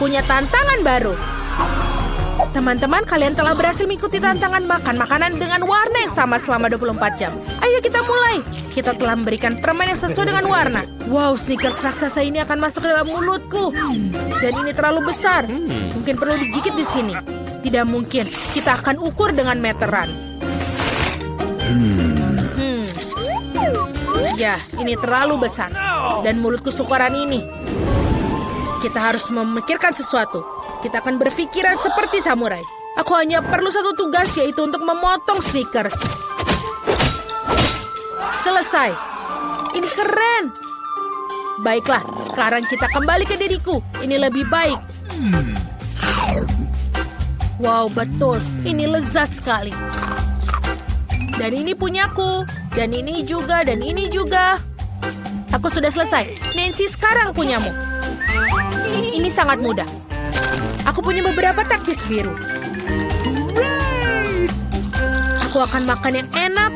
punya tantangan baru. Teman-teman, kalian telah berhasil mengikuti tantangan makan makanan dengan warna yang sama selama 24 jam. Ayo kita mulai. Kita telah memberikan permen yang sesuai dengan warna. Wow, Snickers raksasa ini akan masuk ke dalam mulutku. Dan ini terlalu besar. Mungkin perlu digigit di sini. Tidak mungkin. Kita akan ukur dengan meteran. Ya, ini terlalu besar. Dan mulutku syukuran ini. Kita harus memikirkan sesuatu. Kita akan berpikiran seperti samurai. Aku hanya perlu satu tugas, yaitu untuk memotong Snickers. Selesai. Ini keren. Baiklah, sekarang kita kembali ke diriku. Ini lebih baik. Wow, betul. Ini lezat sekali. Dan ini punyaku. Dan ini juga, dan ini juga. Aku sudah selesai. Nancy, sekarang punyamu. Ini sangat mudah. Aku punya beberapa taktis biru. Aku akan makan yang enak.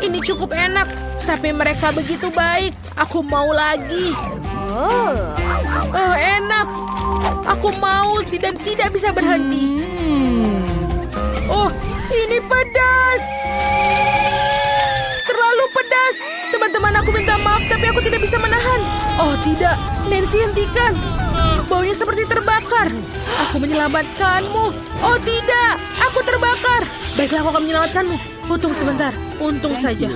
Ini cukup enak. Tapi mereka begitu baik. Aku mau lagi. Oh, enak. Aku mau dan tidak bisa berhenti. Oh, ini pedas. Terlalu pedas. Teman-teman, aku minta maaf, tapi aku tidak bisa menahan. Oh, tidak. Nancy, hentikan. Baunya seperti terbakar. Aku menyelamatkanmu. Oh, tidak. Aku terbakar. Baiklah, aku akan menyelamatkanmu. Tunggu sebentar. Untung saja.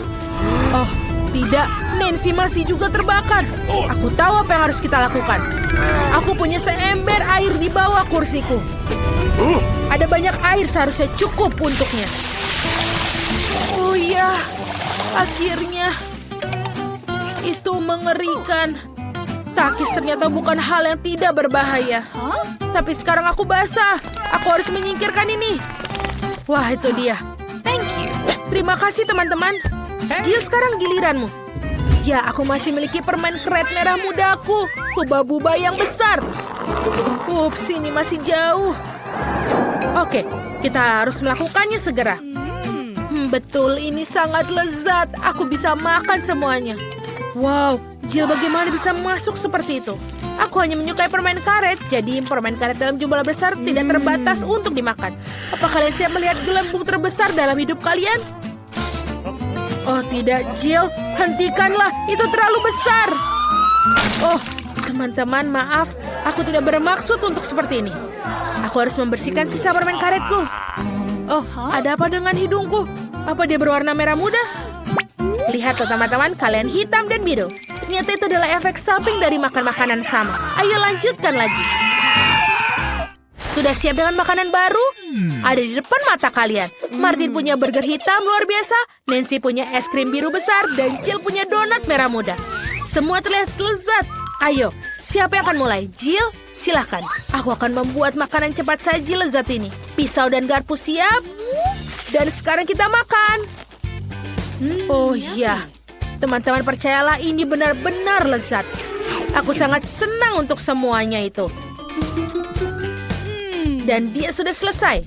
Oh, tidak. Nancy masih juga terbakar. Aku tahu apa yang harus kita lakukan. Aku punya seember air di bawah kursiku. Ada banyak air, seharusnya cukup untuknya. Oh ya, akhirnya. Itu mengerikan. Takis ternyata bukan hal yang tidak berbahaya. Tapi sekarang aku basah. Aku harus menyingkirkan ini. Wah, itu dia. Thank you. Terima kasih, teman-teman. Jill, sekarang giliranmu. Ya, aku masih memiliki permen keret merah mudaku. Buba-buba yang besar. Ups, ini masih jauh. Oke, kita harus melakukannya segera. Betul, ini sangat lezat. Aku bisa makan semuanya. Wow, Jill bagaimana bisa masuk seperti itu? Aku hanya menyukai permen karet, jadi permen karet dalam jumlah besar tidak terbatas untuk dimakan. Apa kalian siap melihat gelembung terbesar dalam hidup kalian? Oh tidak, Jill, hentikanlah, itu terlalu besar. Oh, teman-teman, maaf, aku tidak bermaksud untuk seperti ini. Aku harus membersihkan sisa permen karetku. Oh, ada apa dengan hidungku? Apa dia berwarna merah muda? Lihat teman-teman, kalian hitam dan biru. Ternyata itu adalah efek samping dari makan makanan sama. Ayo lanjutkan lagi. Sudah siap dengan makanan baru? Ada di depan mata kalian. Martin punya burger hitam luar biasa, Nancy punya es krim biru besar, dan Jill punya donat merah muda. Semua terlihat lezat. Ayo, siapa yang akan mulai? Jill, silahkan. Aku akan membuat makanan cepat saji lezat ini. Pisau dan garpu siap. Dan sekarang kita makan. Oh iya, teman-teman percayalah ini benar-benar lezat. Aku sangat senang untuk semuanya itu. Dan dia sudah selesai.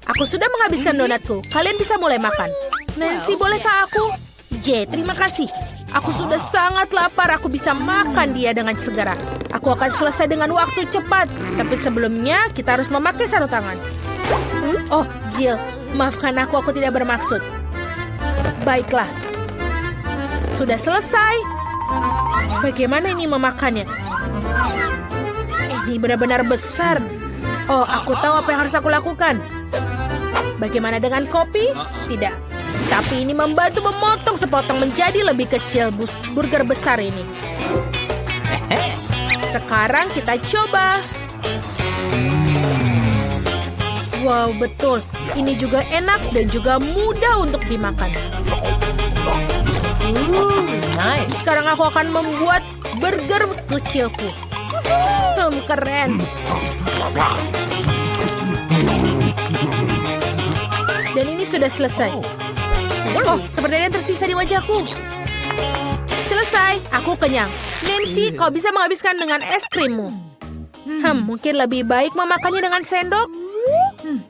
Aku sudah menghabiskan donatku. Kalian bisa mulai makan. Nancy, bolehkah aku? Terima kasih. Aku sudah sangat lapar. Aku bisa makan dia dengan segera. Aku akan selesai dengan waktu cepat. Tapi sebelumnya kita harus memakai sarung tangan. Oh, Jill, maafkan aku tidak bermaksud. Baiklah. Sudah selesai. Bagaimana ini memakannya? Ini benar-benar besar. Oh, aku tahu apa yang harus aku lakukan. Bagaimana dengan kopi? Tidak. Tapi ini membantu memotong sepotong menjadi lebih kecil burger besar ini. Sekarang kita coba. Wow, betul. Ini juga enak dan juga mudah untuk dimakan. Nice. Sekarang aku akan membuat burger kecilku. Keren. Dan ini sudah selesai. Oh, sepertinya tersisa di wajahku. Selesai, aku kenyang. Nancy, kau bisa menghabiskan dengan es krimmu. Mungkin lebih baik memakannya dengan sendok.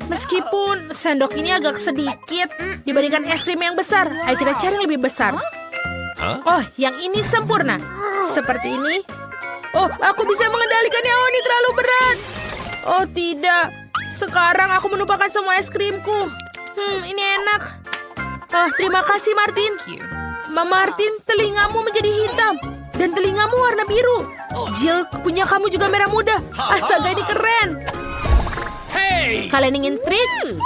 Meskipun sendok ini agak sedikit dibandingkan es krim yang besar. Ayo kita cari yang lebih besar. Oh, yang ini sempurna. Seperti ini. Oh, aku bisa mengendalikannya. Oh, ini terlalu berat. Oh tidak, sekarang aku menumpahkan semua es krimku. Ini enak. Terima kasih Martin. Thank you. Martin, telingamu menjadi hitam. Dan telingamu warna biru. Jill, punya kamu juga merah muda. Astaga, ini keren. Kalian ingin trik?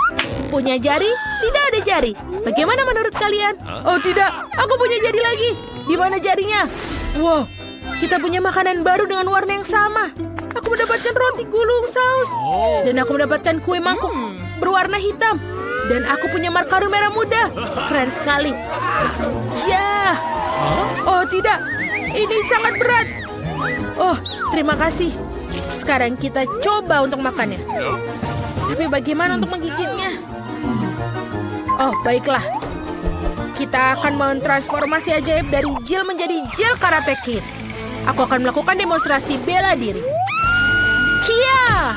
Punya jari? Tidak ada jari. Bagaimana menurut kalian? Oh tidak, aku punya jari lagi. Di mana jarinya? Wow, kita punya makanan baru dengan warna yang sama. Aku mendapatkan roti gulung saus. Dan aku mendapatkan kue mangkuk berwarna hitam. Dan aku punya makaron merah muda. Keren sekali. Ya. Oh tidak, ini sangat berat. Oh, terima kasih. Sekarang kita coba untuk makannya. Tapi bagaimana untuk menggigitnya? Oh, baiklah. Kita akan mentransformasi ajaib dari Jill menjadi Jill Karate Kid. Aku akan melakukan demonstrasi bela diri. Kia!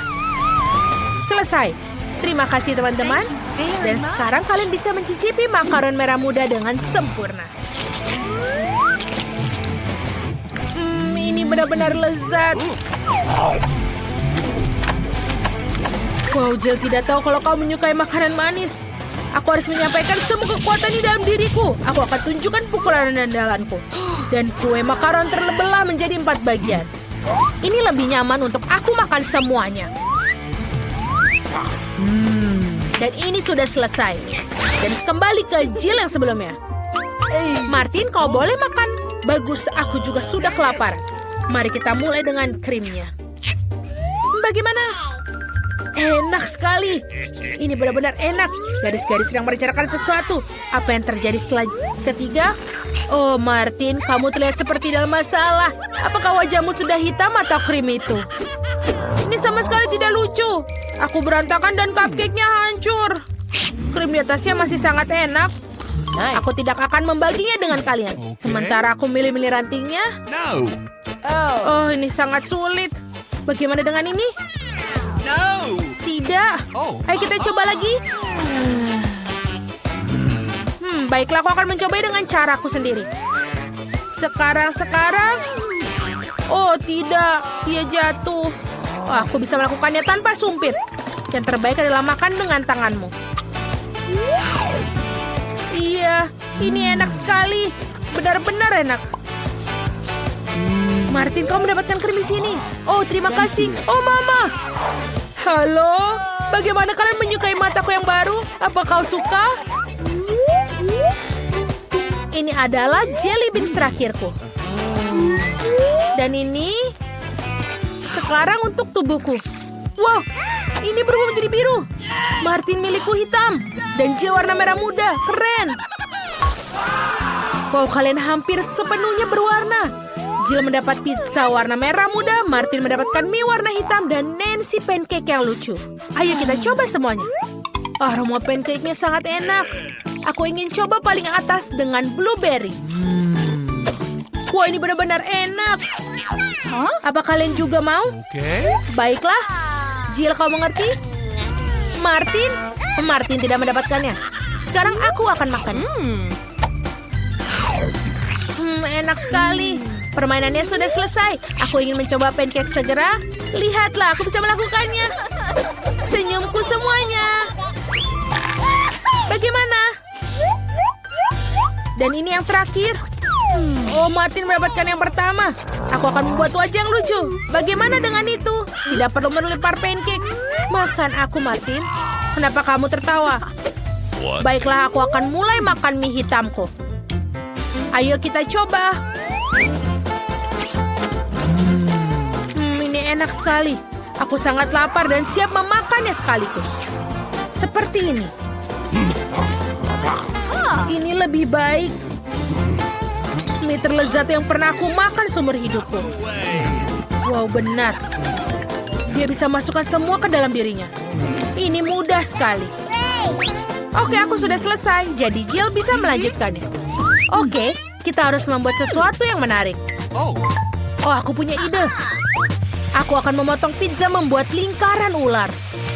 Selesai. Terima kasih teman-teman. Dan sekarang kalian bisa mencicipi makaron merah muda dengan sempurna. Ini benar-benar lezat. Wow, Jill tidak tahu kalau kau menyukai makanan manis. Aku harus menyampaikan semua kekuatan di dalam diriku. Aku akan tunjukkan pukulan andalanku. Dan kue makaron terbelah menjadi 4 bagian. Ini lebih nyaman untuk aku makan semuanya. Dan ini sudah selesai. Dan kembali ke Jill yang sebelumnya. Martin, kau boleh makan. Bagus, aku juga sudah kelaparan. Mari kita mulai dengan krimnya. Bagaimana? Enak sekali. Ini benar-benar enak. Garis-garis sedang merencanakan sesuatu. Apa yang terjadi setelah ketiga? Oh, Martin, kamu terlihat seperti dalam masalah. Apakah wajahmu sudah hitam atau krim itu? Ini sama sekali tidak lucu. Aku berantakan dan cupcake-nya hancur. Krim di atasnya masih sangat enak. Nice. Aku tidak akan membaginya dengan kalian. Sementara aku milih-milih rantingnya. No. Oh, ini sangat sulit. Bagaimana dengan ini? No. Tidak. Oh. Ayo kita coba lagi. Baiklah, aku akan mencoba dengan caraku sendiri. Sekarang. Oh, tidak. Dia jatuh. Oh, aku bisa melakukannya tanpa sumpit. Yang terbaik adalah makan dengan tanganmu. Iya, ini enak sekali. Benar-benar enak. Martin, kau mendapatkan krim di sini. Oh, terima kasih. Oh, Mama. Halo, bagaimana kalian menyukai mataku yang baru? Apa kau suka? Ini adalah jelly beans terakhirku. Dan ini sekarang untuk tubuhku. Wow, ini berubah menjadi biru. Martin milikku hitam dan Jill warna merah muda. Keren. Wow, kalian hampir sepenuhnya berwarna. Jill mendapat pizza warna merah muda, Martin mendapatkan mie warna hitam, dan Nancy pancake yang lucu. Ayo kita coba semuanya. Aroma pancake-nya sangat enak. Aku ingin coba paling atas dengan blueberry. Wah, ini benar-benar enak. Apa kalian juga mau? Okay. Baiklah. Jill, kau mengerti? Martin tidak mendapatkannya. Sekarang aku akan makan. Enak sekali. Permainannya sudah selesai. Aku ingin mencoba pancake segera. Lihatlah, aku bisa melakukannya. Senyumku semuanya. Bagaimana? Dan ini yang terakhir. Oh, Martin mendapatkan yang pertama. Aku akan membuat wajah yang lucu. Bagaimana dengan itu? Tidak perlu melempar pancake. Makan aku, Martin. Kenapa kamu tertawa? What? Baiklah, aku akan mulai makan mie hitamku. Ayo kita coba. Ini enak sekali. Aku sangat lapar dan siap memakannya sekaligus. Seperti ini. Ini lebih baik. Mie terlezat yang pernah aku makan seumur hidupku. Wow, benar. Dia bisa masukkan semua ke dalam dirinya. Ini mudah sekali. Oke, aku sudah selesai. Jadi Jill bisa melanjutkannya. Oke, kita harus membuat sesuatu yang menarik. Oh. Oh, aku punya ide. Aku akan memotong pizza membuat lingkaran ular.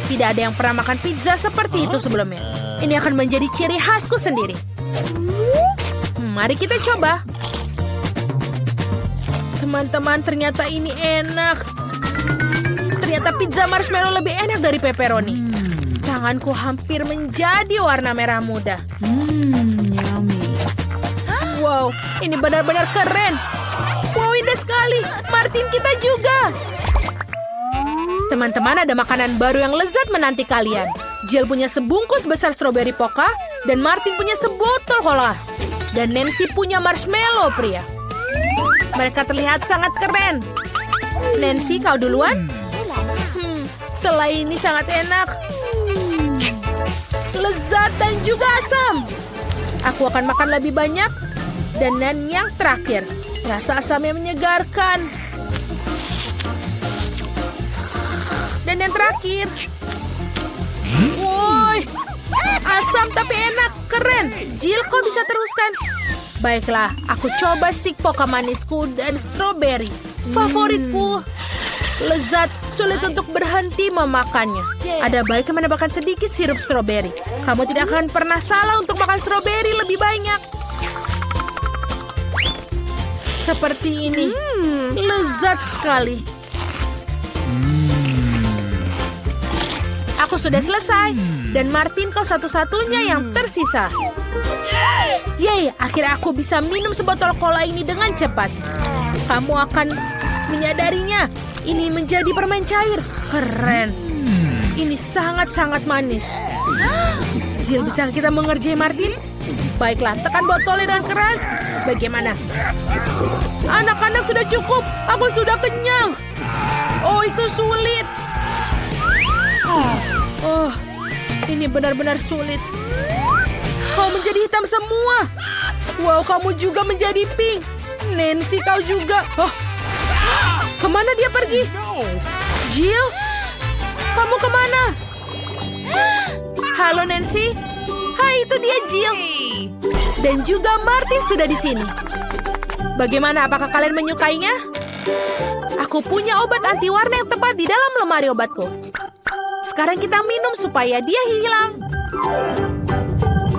Tidak ada yang pernah makan pizza seperti itu sebelumnya. Ini akan menjadi ciri khasku sendiri. Mari kita coba. Teman-teman, ternyata ini enak. Ternyata pizza marshmallow lebih enak dari pepperoni. Tanganku hampir menjadi warna merah muda. Yummy. Wow, ini benar-benar keren. Wow, indah sekali. Martin, kita juga. Teman-teman, ada makanan baru yang lezat menanti kalian. Jill punya sebungkus besar stroberi poka, dan Martin punya sebotol cola. Dan Nancy punya marshmallow pria. Mereka terlihat sangat keren. Nancy, kau duluan? Selai ini sangat enak. Lezat dan juga asam. Aku akan makan lebih banyak. Dan yang terakhir, rasa asamnya menyegarkan. Dan yang terakhir. Woi, asam tapi enak, keren. Jill, kau bisa teruskan? Baiklah, aku coba stik poka manisku dan stroberi. Favoritku. Lezat, sulit untuk berhenti memakannya. Ada baiknya menambahkan sedikit sirup stroberi. Kamu tidak akan pernah salah untuk makan stroberi lebih banyak. Seperti ini. Lezat sekali. Aku sudah selesai. Dan Martin, kau satu-satunya yang tersisa. Yeay, akhirnya aku bisa minum sebotol cola ini dengan cepat. Kamu akan menyadarinya. Ini menjadi permen cair. Keren. Ini sangat-sangat manis. Jill, bisa kita mengerjai Martin? Baiklah, tekan botolnya dengan keras. Bagaimana? Anak-anak, sudah cukup. Aku sudah kenyang. Oh, itu sulit. Oh, ini benar-benar sulit. Kau menjadi hitam semua. Wow, kamu juga menjadi pink. Nancy, kau juga. Oh, kemana dia pergi? Jill, kamu kemana? Halo Nancy. Hai, itu dia Jill. Dan juga Martin sudah di sini. Bagaimana? Apakah kalian menyukainya? Aku punya obat anti warna yang tepat di dalam lemari obatku. Sekarang kita minum supaya dia hilang.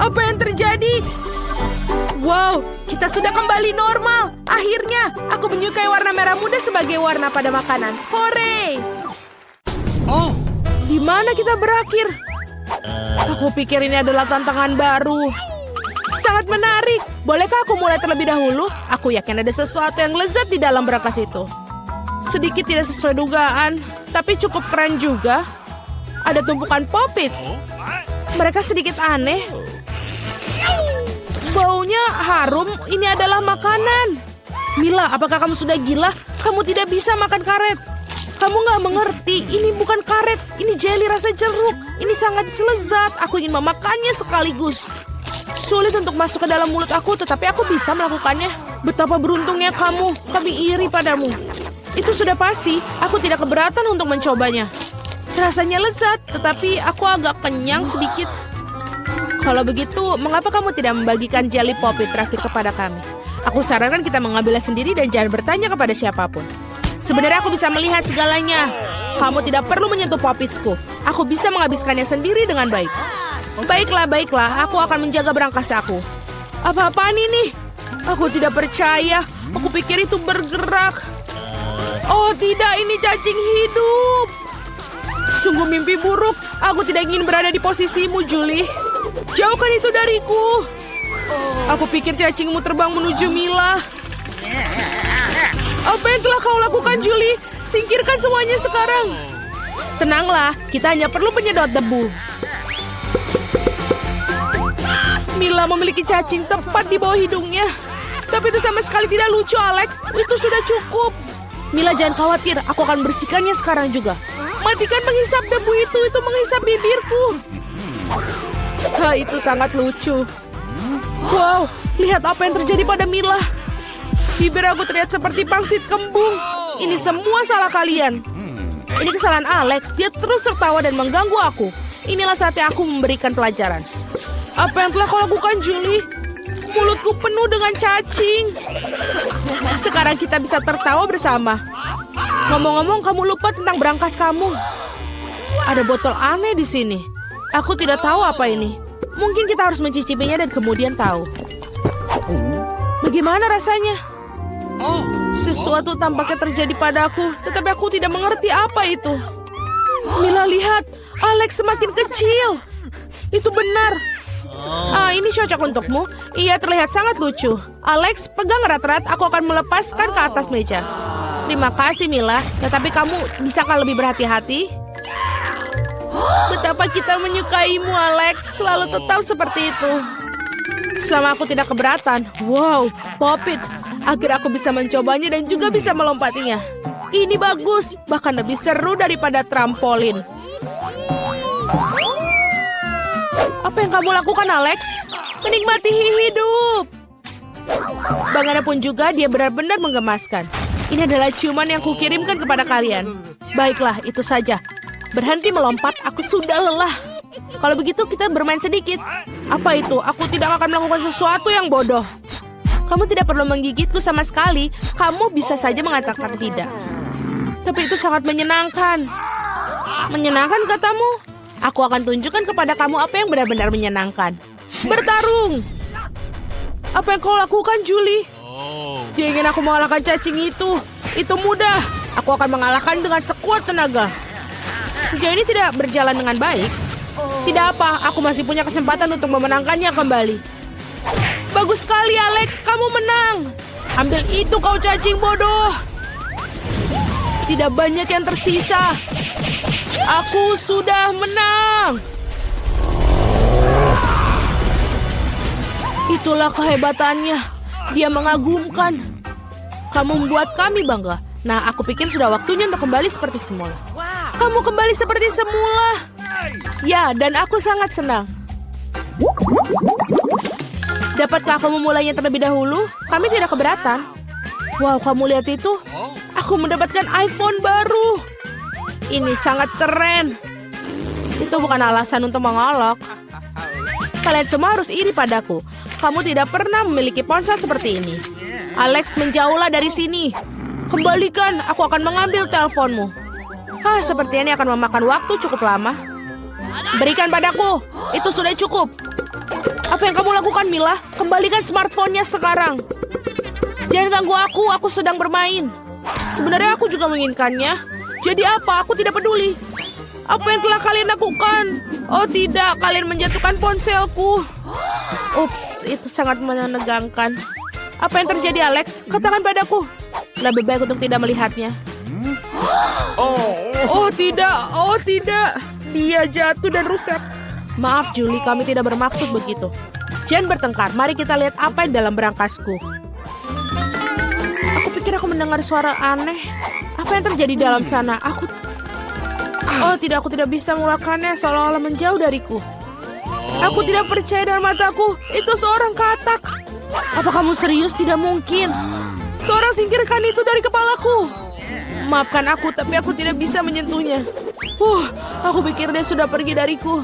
Apa yang terjadi? Wow, kita sudah kembali normal. Akhirnya, aku menyukai warna merah muda sebagai warna pada makanan. Hore! Oh, Di mana kita berakhir? Aku pikir ini adalah tantangan baru. Sangat menarik. Bolehkah aku mulai terlebih dahulu? Aku yakin ada sesuatu yang lezat di dalam berangkas itu. Sedikit tidak sesuai dugaan, tapi cukup keren juga. Ada tumpukan Pop-Its. Mereka sedikit aneh. Baunya harum. Ini adalah makanan. Mila, apakah kamu sudah gila? Kamu tidak bisa makan karet. Kamu nggak mengerti. Ini bukan karet. Ini jelly rasa jeruk. Ini sangat lezat. Aku ingin memakannya sekaligus. Sulit untuk masuk ke dalam mulut aku, tetapi aku bisa melakukannya. Betapa beruntungnya kamu. Kami iri padamu. Itu sudah pasti. Aku tidak keberatan untuk mencobanya. Rasanya lezat, tetapi aku agak kenyang sedikit. Kalau begitu, mengapa kamu tidak membagikan jelly Pop-It terakhir kepada kami? Aku sarankan kita mengambilnya sendiri dan jangan bertanya kepada siapapun. Sebenarnya aku bisa melihat segalanya. Kamu tidak perlu menyentuh Pop-Itsku. Aku bisa menghabiskannya sendiri dengan baik. Baiklah. Aku akan menjaga berangkas aku. Apa-apaan ini? Aku tidak percaya. Aku pikir itu bergerak. Oh tidak, ini cacing hidup. Sungguh mimpi buruk. Aku tidak ingin berada di posisimu, Julie. Jauhkan itu dariku. Aku pikir cacingmu terbang menuju Mila. Apa yang telah kau lakukan, Julie? Singkirkan semuanya sekarang. Tenanglah, kita hanya perlu penyedot debu. Mila memiliki cacing tepat di bawah hidungnya. Tapi itu sama sekali tidak lucu, Alex. Itu sudah cukup. Mila, jangan khawatir. Aku akan bersihkannya sekarang juga. Matikan menghisap debu itu menghisap bibirku. Itu sangat lucu. Wow, lihat apa yang terjadi pada Mila. Bibir aku terlihat seperti pangsit kembung. Ini semua salah kalian. Ini kesalahan Alex. Dia terus tertawa dan mengganggu aku. Inilah saatnya aku memberikan pelajaran. Apa yang telah kau lakukan, Julie? Mulutku penuh dengan cacing. Sekarang kita bisa tertawa bersama. Ngomong-ngomong, kamu lupa tentang berangkas kamu. Ada botol aneh di sini. Aku tidak tahu apa ini. Mungkin kita harus mencicipinya dan kemudian tahu. Bagaimana rasanya? Sesuatu tampaknya terjadi padaku, tetapi aku tidak mengerti apa itu. Mila, lihat. Alex semakin kecil. Itu benar. Ini cocok untukmu. Ia terlihat sangat lucu. Alex, pegang erat-erat. Aku akan melepaskan ke atas meja. Terima kasih, Mila. Tetapi kamu bisakah lebih berhati-hati? Betapa kita menyukaimu, Alex. Selalu tetap seperti itu. Selama aku tidak keberatan. Wow, Pop-It. Agar aku bisa mencobanya dan juga bisa melompatinya. Ini bagus. Bahkan lebih seru daripada trampolin. Apa yang kamu lakukan, Alex? Menikmati hidup. Bagaimanapun juga, dia benar-benar menggemaskan. Ini adalah ciuman yang kukirimkan kepada kalian. Baiklah, itu saja. Berhenti melompat, aku sudah lelah. Kalau begitu, kita bermain sedikit. Apa itu? Aku tidak akan melakukan sesuatu yang bodoh. Kamu tidak perlu menggigitku sama sekali. Kamu bisa saja mengatakan tidak. Tapi itu sangat menyenangkan. Menyenangkan katamu? Aku akan tunjukkan kepada kamu apa yang benar-benar menyenangkan. Bertarung! Apa yang kau lakukan, Julie? Dia ingin aku mengalahkan cacing itu. Itu mudah. Aku akan mengalahkan dengan sekuat tenaga. Sejauh ini tidak berjalan dengan baik. Tidak apa, aku masih punya kesempatan untuk memenangkannya kembali. Bagus sekali, Alex. Kamu menang. Ambil itu, kau cacing bodoh. Tidak banyak yang tersisa. Aku sudah menang. Itulah kehebatannya. Dia mengagumkan. Kamu membuat kami bangga. Nah, aku pikir sudah waktunya untuk kembali seperti semula. Kamu kembali seperti semula. Ya, dan aku sangat senang. Dapatkah kamu memulainya terlebih dahulu? Kami tidak keberatan. Wow, kamu lihat itu? Aku mendapatkan iPhone baru. Ini sangat keren. Itu bukan alasan untuk mengolok. Kalian semua harus iri padaku. Kamu tidak pernah memiliki ponsel seperti ini. Alex, menjauhlah dari sini. Kembalikan, aku akan mengambil teleponmu. Seperti ini akan memakan waktu cukup lama. Berikan padaku. Itu sudah cukup. Apa yang kamu lakukan, Mila? Kembalikan smartphone-nya sekarang. Jangan ganggu aku sedang bermain. Sebenarnya aku juga menginginkannya. Jadi apa? Aku tidak peduli. Apa yang telah kalian lakukan? Oh tidak, kalian menjatuhkan ponselku. Ups, itu sangat menegangkan. Apa yang terjadi, Alex? Katakan padaku. Lebih baik untuk tidak melihatnya. Oh tidak. Dia jatuh dan rusak. Maaf, Julie, kami tidak bermaksud begitu. Jangan bertengkar, mari kita lihat apa yang dalam berangkasku. Aku pikir aku mendengar suara aneh. Apa yang terjadi dalam sana? Aku tidak bisa mengeluarkannya seolah-olah menjauh dariku. Aku tidak percaya dengan mataku. Itu seorang katak. Apa kamu serius? Tidak mungkin. Seorang singkirkan itu dari kepalaku. Maafkan aku, tapi aku tidak bisa menyentuhnya. Aku pikir dia sudah pergi dariku.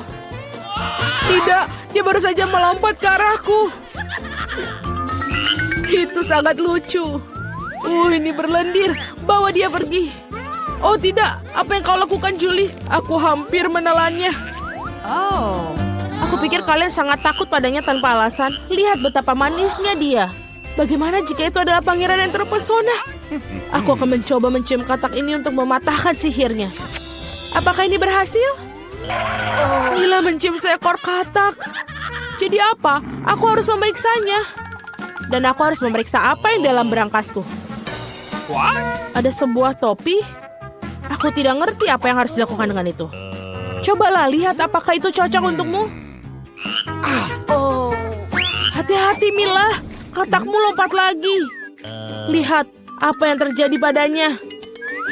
Tidak, dia baru saja melompat ke arahku. Itu sangat lucu. Ini berlendir. Bawa dia pergi. Oh tidak, apa yang kau lakukan, Julie? Aku hampir menelannya. Aku pikir kalian sangat takut padanya tanpa alasan. Lihat betapa manisnya dia. Bagaimana jika itu adalah pangeran yang terpesona? Aku akan mencoba mencium katak ini untuk mematahkan sihirnya. Apakah ini berhasil? Mila mencium seekor katak. Jadi apa? Aku harus memeriksanya. Dan aku harus memeriksa apa yang dalam berangkasku. Ada sebuah topi. Aku tidak ngerti apa yang harus dilakukan dengan itu. Cobalah lihat apakah itu cocok untukmu. Hati-hati, Mila. Katakmu lompat lagi. Lihat apa yang terjadi padanya.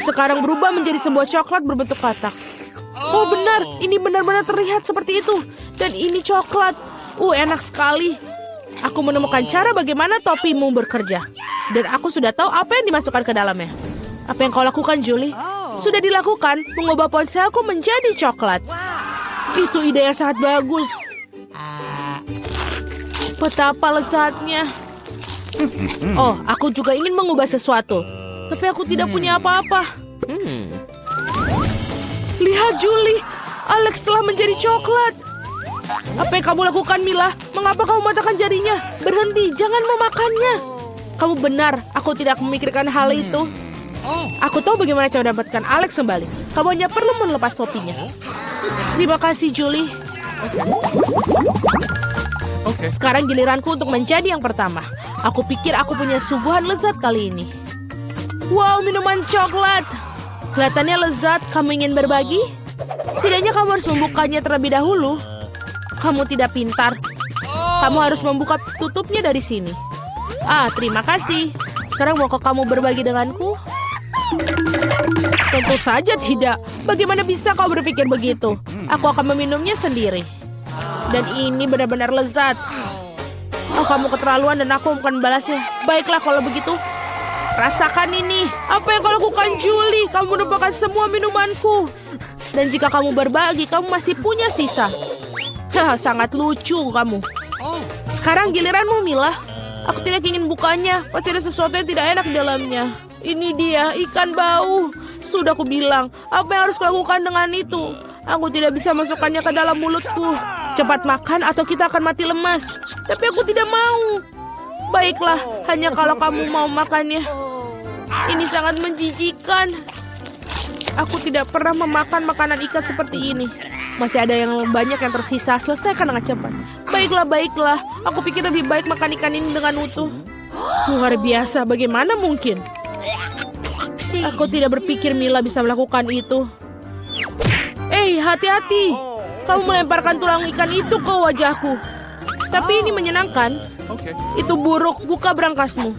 Sekarang berubah menjadi sebuah coklat berbentuk katak. Oh benar, ini benar-benar terlihat seperti itu. Dan ini coklat. Enak sekali. Aku menemukan cara bagaimana topimu bekerja. Dan aku sudah tahu apa yang dimasukkan ke dalamnya. Apa yang kau lakukan, Julie? Sudah dilakukan, mengubah ponselku menjadi coklat. Itu ide yang sangat bagus. Betapa lezatnya. Aku juga ingin mengubah sesuatu. Tapi aku tidak punya apa-apa. Lihat, Julie. Alex telah menjadi coklat. Apa yang kamu lakukan, Mila? Mengapa kamu mematahkan jarinya? Berhenti, jangan memakannya. Kamu benar, aku tidak memikirkan hal itu. Oh. Aku tahu bagaimana cara dapatkan Alex kembali. Kamu hanya perlu melepas topinya. Terima kasih, Julie. Okay. Sekarang giliranku untuk menjadi yang pertama. Aku pikir aku punya suguhan lezat kali ini. Wow, minuman coklat. Kelihatannya lezat. Kamu ingin berbagi? Setidaknya kamu harus membukanya terlebih dahulu. Kamu tidak pintar. Kamu harus membuka tutupnya dari sini. Terima kasih. Sekarang maukah kamu berbagi denganku? Tentu saja tidak. Bagaimana bisa kau berpikir begitu? Aku akan meminumnya sendiri. Dan ini benar-benar lezat. Kamu keterlaluan dan aku bukan membalasnya. Baiklah kalau begitu. Rasakan ini. Apa yang kau lakukan, Julie? Kamu menumpahkan semua minumanku. Dan jika kamu berbagi, kamu masih punya sisa. Sangat lucu kamu. Sekarang giliranmu, Mila. Aku tidak ingin bukanya. Pasti ada sesuatu yang tidak enak di dalamnya. Ini dia, ikan bau. Sudah aku bilang, apa yang harus kulakukan dengan itu? Aku tidak bisa masukkannya ke dalam mulutku. Cepat makan atau kita akan mati lemas. Tapi aku tidak mau. Baiklah, hanya kalau kamu mau makannya. Ini sangat menjijikan. Aku tidak pernah memakan makanan ikan seperti ini. Masih ada yang banyak yang tersisa. Selesaikan dengan cepat. Baiklah. Aku pikir lebih baik makan ikan ini dengan utuh. Luar biasa, bagaimana mungkin? Aku tidak berpikir Mila bisa melakukan itu. Hati-hati. Kamu melemparkan tulang ikan itu ke wajahku. Tapi ini menyenangkan. Okay. Itu buruk, buka berangkasmu.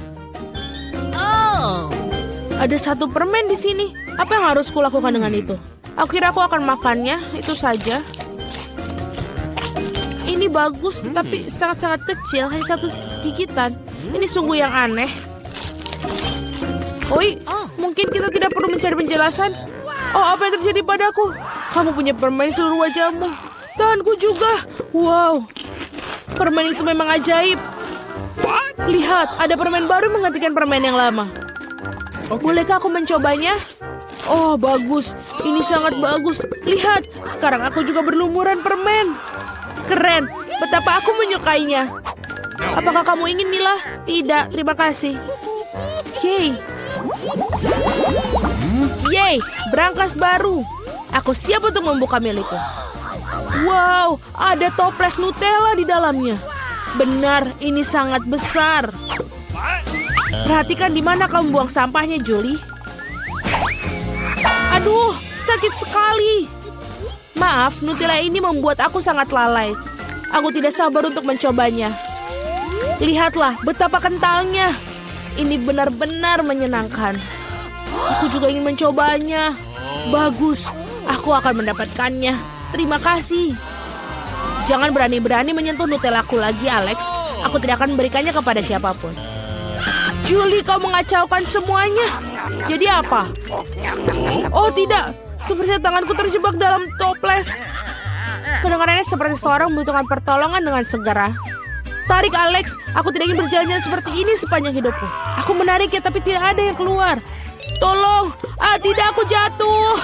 Ada satu permen di sini. Apa yang harus kulakukan dengan itu? Aku kira aku akan makannya, itu saja. Ini bagus, tapi sangat-sangat kecil, hanya satu gigitan. Ini sungguh yang aneh. Oi, mungkin kita tidak perlu mencari penjelasan. Apa yang terjadi padaku? Kamu punya permen di seluruh wajahmu. Tanganku juga. Wow, permen itu memang ajaib. Lihat, ada permen baru menggantikan permen yang lama. Bolehkah aku mencobanya? Oh, bagus. Ini sangat bagus. Lihat, sekarang aku juga berlumuran permen. Keren. Betapa aku menyukainya. Apakah kamu ingin, Mila? Tidak, terima kasih. Yeay, berangkas baru. Aku siap untuk membuka milikku. Wow, ada toples Nutella di dalamnya. Benar, ini sangat besar. Perhatikan di mana kamu buang sampahnya, Julie. Aduh, sakit sekali. Maaf, Nutella ini membuat aku sangat lalai. Aku tidak sabar untuk mencobanya. Lihatlah betapa kentalnya. Ini benar-benar menyenangkan. Aku juga ingin mencobanya. Bagus, aku akan mendapatkannya. Terima kasih. Jangan berani-berani menyentuh Nutellaku lagi, Alex. Aku tidak akan memberikannya kepada siapapun. Julie, kau mengacaukan semuanya. Jadi apa? Oh tidak, sepertinya tanganku terjebak dalam toples. Kedengarannya seperti seorang membutuhkan pertolongan dengan segera. Tarik, Alex. Aku tidak ingin berjalan-jalan seperti ini sepanjang hidupku. Aku menariknya tapi tidak ada yang keluar. Tolong. Tidak, aku jatuh.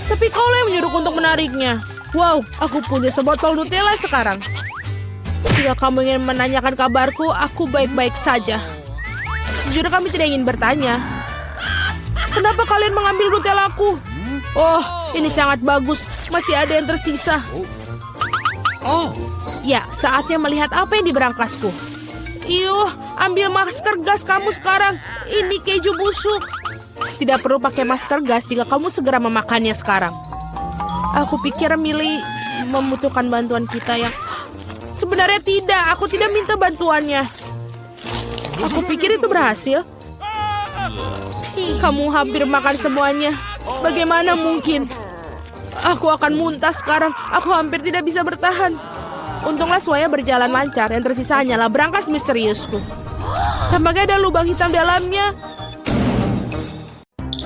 Tapi kau yang menyuruhku untuk menariknya. Wow, aku punya sebotol Nutella sekarang. Jika kamu ingin menanyakan kabarku, aku baik-baik saja. Sejujurnya kami tidak ingin bertanya. Kenapa kalian mengambil Nutellaku? Oh, ini sangat bagus. Masih ada yang tersisa. Ya, saatnya melihat apa yang di berangkasku. Iyuh, ambil masker gas kamu sekarang. Ini keju busuk. Tidak perlu pakai masker gas jika kamu segera memakannya sekarang. Aku pikir Millie membutuhkan bantuan kita yang... Sebenarnya tidak, aku tidak minta bantuannya. Aku pikir itu berhasil. Kamu hampir makan semuanya. Bagaimana mungkin? Aku akan muntah sekarang. Aku hampir tidak bisa bertahan. Untunglah semuanya berjalan lancar. Yang tersisa hanyalah berangkas misteriusku. Tampaknya ada lubang hitam dalamnya.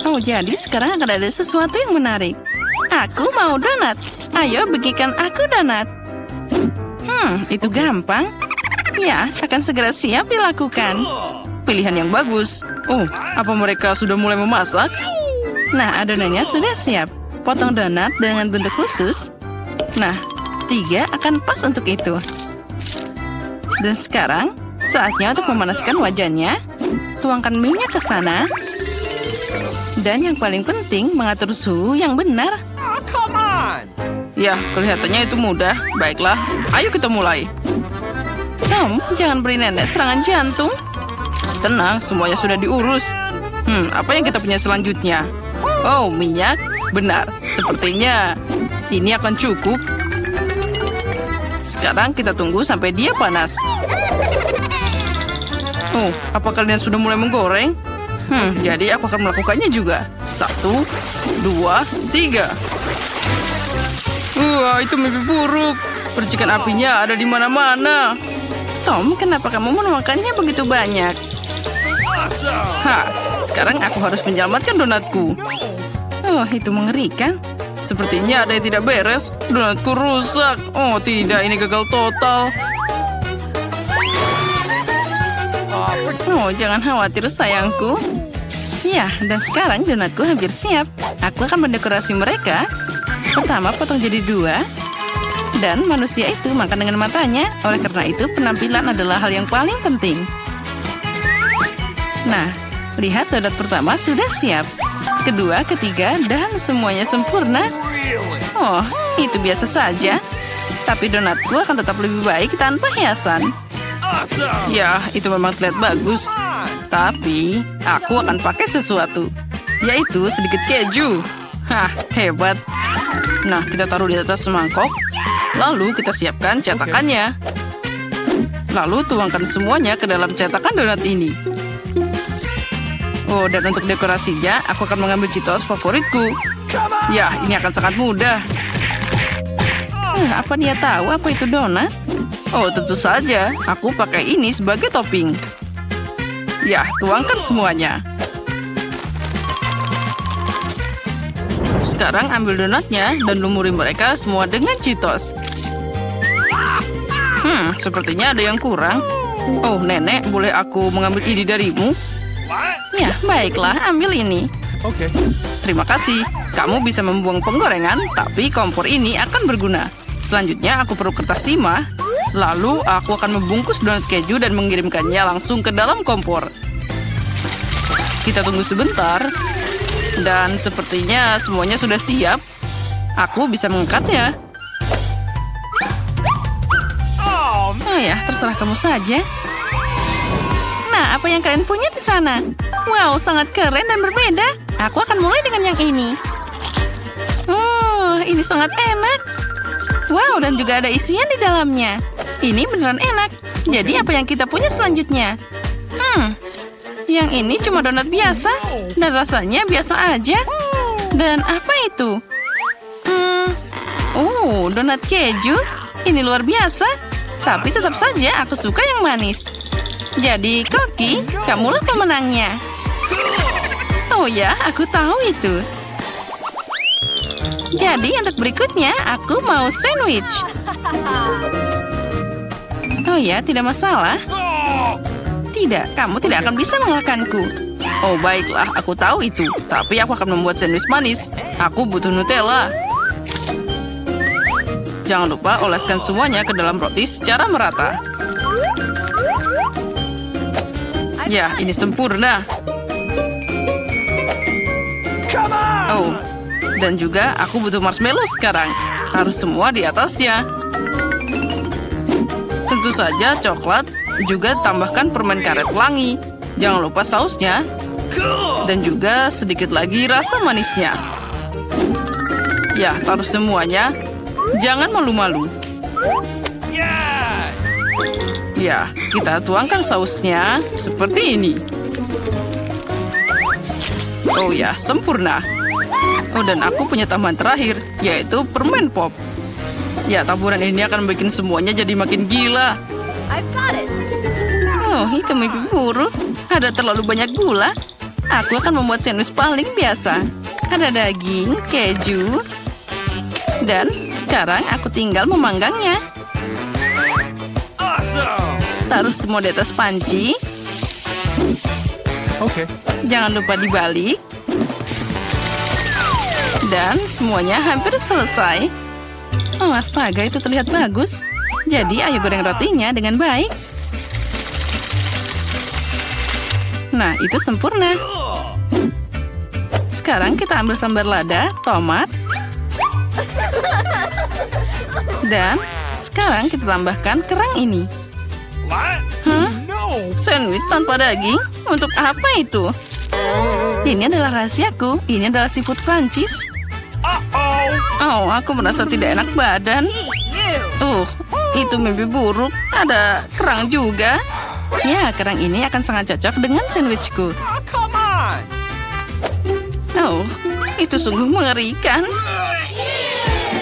Oh, jadi sekarang akan ada sesuatu yang menarik. Aku mau donat. Ayo bagikan aku donat. Itu gampang. Ya, akan segera siap dilakukan. Pilihan yang bagus. Oh, apa mereka sudah mulai memasak? Nah, adonannya sudah siap. Potong donat dengan bentuk khusus. Nah, 3 akan pas untuk itu. Dan sekarang, saatnya untuk memanaskan wajannya. Tuangkan minyak ke sana. Dan yang paling penting, mengatur suhu yang benar. Come on! Ya, kelihatannya itu mudah. Baiklah, ayo kita mulai. Tom, jangan beri nenek serangan jantung. Tenang, semuanya sudah diurus. Apa yang kita punya selanjutnya? Oh, minyak. Benar, sepertinya ini akan cukup. Sekarang kita tunggu sampai dia panas. Oh, apa kalian sudah mulai menggoreng? Jadi aku akan melakukannya juga. 1, 2, 3. Wah, itu mimpi buruk. Percikan apinya ada di mana-mana. Tom, kenapa kamu menuangkannya begitu banyak? Sekarang aku harus menyelamatkan donatku. Oh, itu mengerikan. Sepertinya ada yang tidak beres. Donatku rusak. Oh, tidak, ini gagal total. Oh, jangan khawatir sayangku. Ya, dan sekarang donatku hampir siap. Aku akan mendekorasi mereka. Pertama, potong jadi 2. Dan manusia itu makan dengan matanya. Oleh karena itu, penampilan adalah hal yang paling penting. Nah, lihat donat pertama sudah siap. Kedua, ketiga, dan semuanya sempurna. Oh, itu biasa saja. Tapi donatku akan tetap lebih baik tanpa hiasan. Ya, itu memang terlihat bagus. Tapi, aku akan pakai sesuatu. Yaitu sedikit keju. Hebat. Nah, kita taruh di atas mangkok. Lalu kita siapkan cetakannya. Lalu tuangkan semuanya ke dalam cetakan donat ini. Oh, dan untuk dekorasinya, aku akan mengambil Cheetos favoritku. Ya, ini akan sangat mudah. Apa dia tahu apa itu donat? Oh, tentu saja. Aku pakai ini sebagai topping. Ya, tuangkan semuanya. Sekarang ambil donatnya dan lumuri mereka semua dengan Cheetos. Sepertinya ada yang kurang. Oh, nenek, boleh aku mengambil ini darimu? Ya, baiklah, ambil ini. Oke. Terima kasih. Kamu bisa membuang penggorengan, tapi kompor ini akan berguna. Selanjutnya, aku perlu kertas timah. Lalu, aku akan membungkus donat keju dan mengirimkannya langsung ke dalam kompor. Kita tunggu sebentar. Dan sepertinya semuanya sudah siap. Aku bisa mengangkatnya. Oh ya, terserah kamu saja. Nah, apa yang kalian punya di sana? Wow, sangat keren dan berbeda. Aku akan mulai dengan yang ini. Oh, ini sangat enak. Wow, dan juga ada isian di dalamnya. Ini beneran enak. Jadi apa yang kita punya selanjutnya? Yang ini cuma donat biasa. Dan rasanya biasa aja. Dan apa itu? Oh, donat keju. Ini luar biasa. Tapi tetap saja aku suka yang manis. Jadi, Koki, kamulah pemenangnya. Oh ya, aku tahu itu. Jadi, untuk berikutnya, aku mau sandwich. Oh ya, tidak masalah. Tidak, kamu tidak akan bisa mengalahkanku. Oh, baiklah, aku tahu itu. Tapi aku akan membuat sandwich manis. Aku butuh Nutella. Jangan lupa oleskan semuanya ke dalam roti secara merata. Ya, ini sempurna. Oh, dan juga aku butuh marshmallow sekarang. Taruh semua di atasnya. Tentu saja coklat, juga tambahkan permen karet pelangi. Jangan lupa sausnya. Dan juga sedikit lagi rasa manisnya. Ya, taruh semuanya. Jangan malu-malu. Ya, kita tuangkan sausnya seperti ini. Oh ya, sempurna. Oh, dan aku punya tambahan terakhir, yaitu permen pop. Ya, taburan ini akan bikin semuanya jadi makin gila. Oh, itu mimpi buruk. Ada terlalu banyak gula. Aku akan membuat sandwich paling biasa. Ada daging, keju, dan sekarang aku tinggal memanggangnya. Taruh semua di atas panci. Oke. Jangan lupa dibalik. Dan semuanya hampir selesai. Oh, astaga, itu terlihat bagus. Jadi, ayo goreng rotinya dengan baik. Nah, itu sempurna. sekarang kita ambil sambal lada, tomat. Dan sekarang kita tambahkan kerang ini. What? Hah? No. Sandwich tanpa daging? Untuk apa itu? Ini adalah rahasiaku. Ini adalah seafood crunchies. Uh-oh. Oh, aku merasa tidak enak badan. Itu mimpi buruk. Ada kerang juga. Ya, kerang ini akan sangat cocok dengan sandwichku. Oh, come on. Oh, itu sungguh mengerikan.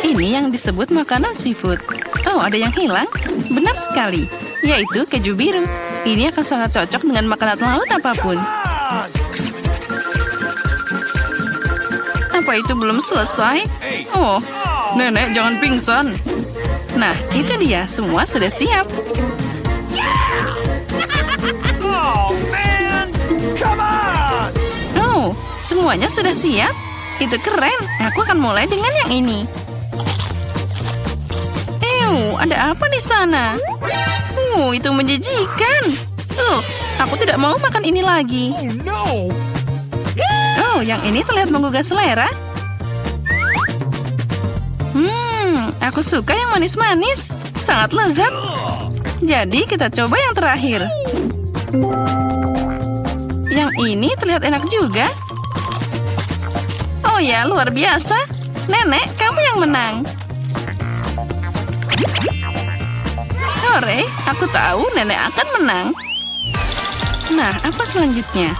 Ini yang disebut makanan seafood. Oh, ada yang hilang? Benar sekali. Yaitu keju biru. Ini akan sangat cocok dengan makanan laut apapun. Apa itu belum selesai? Oh, nenek jangan pingsan. Nah, itu dia. Semua sudah siap. Oh, man. Come on. Oh, semuanya sudah siap. Itu keren. Aku akan mulai dengan yang ini. Ada apa di sana? Itu menjijikan. Aku tidak mau makan ini lagi. Oh, no. Yang ini terlihat menggugah selera. Aku suka yang manis-manis. Sangat lezat. Jadi kita coba yang terakhir. Yang ini terlihat enak juga. Oh ya, luar biasa. Nenek, kamu yang menang. Hore, aku tahu nenek akan menang. Nah, apa selanjutnya?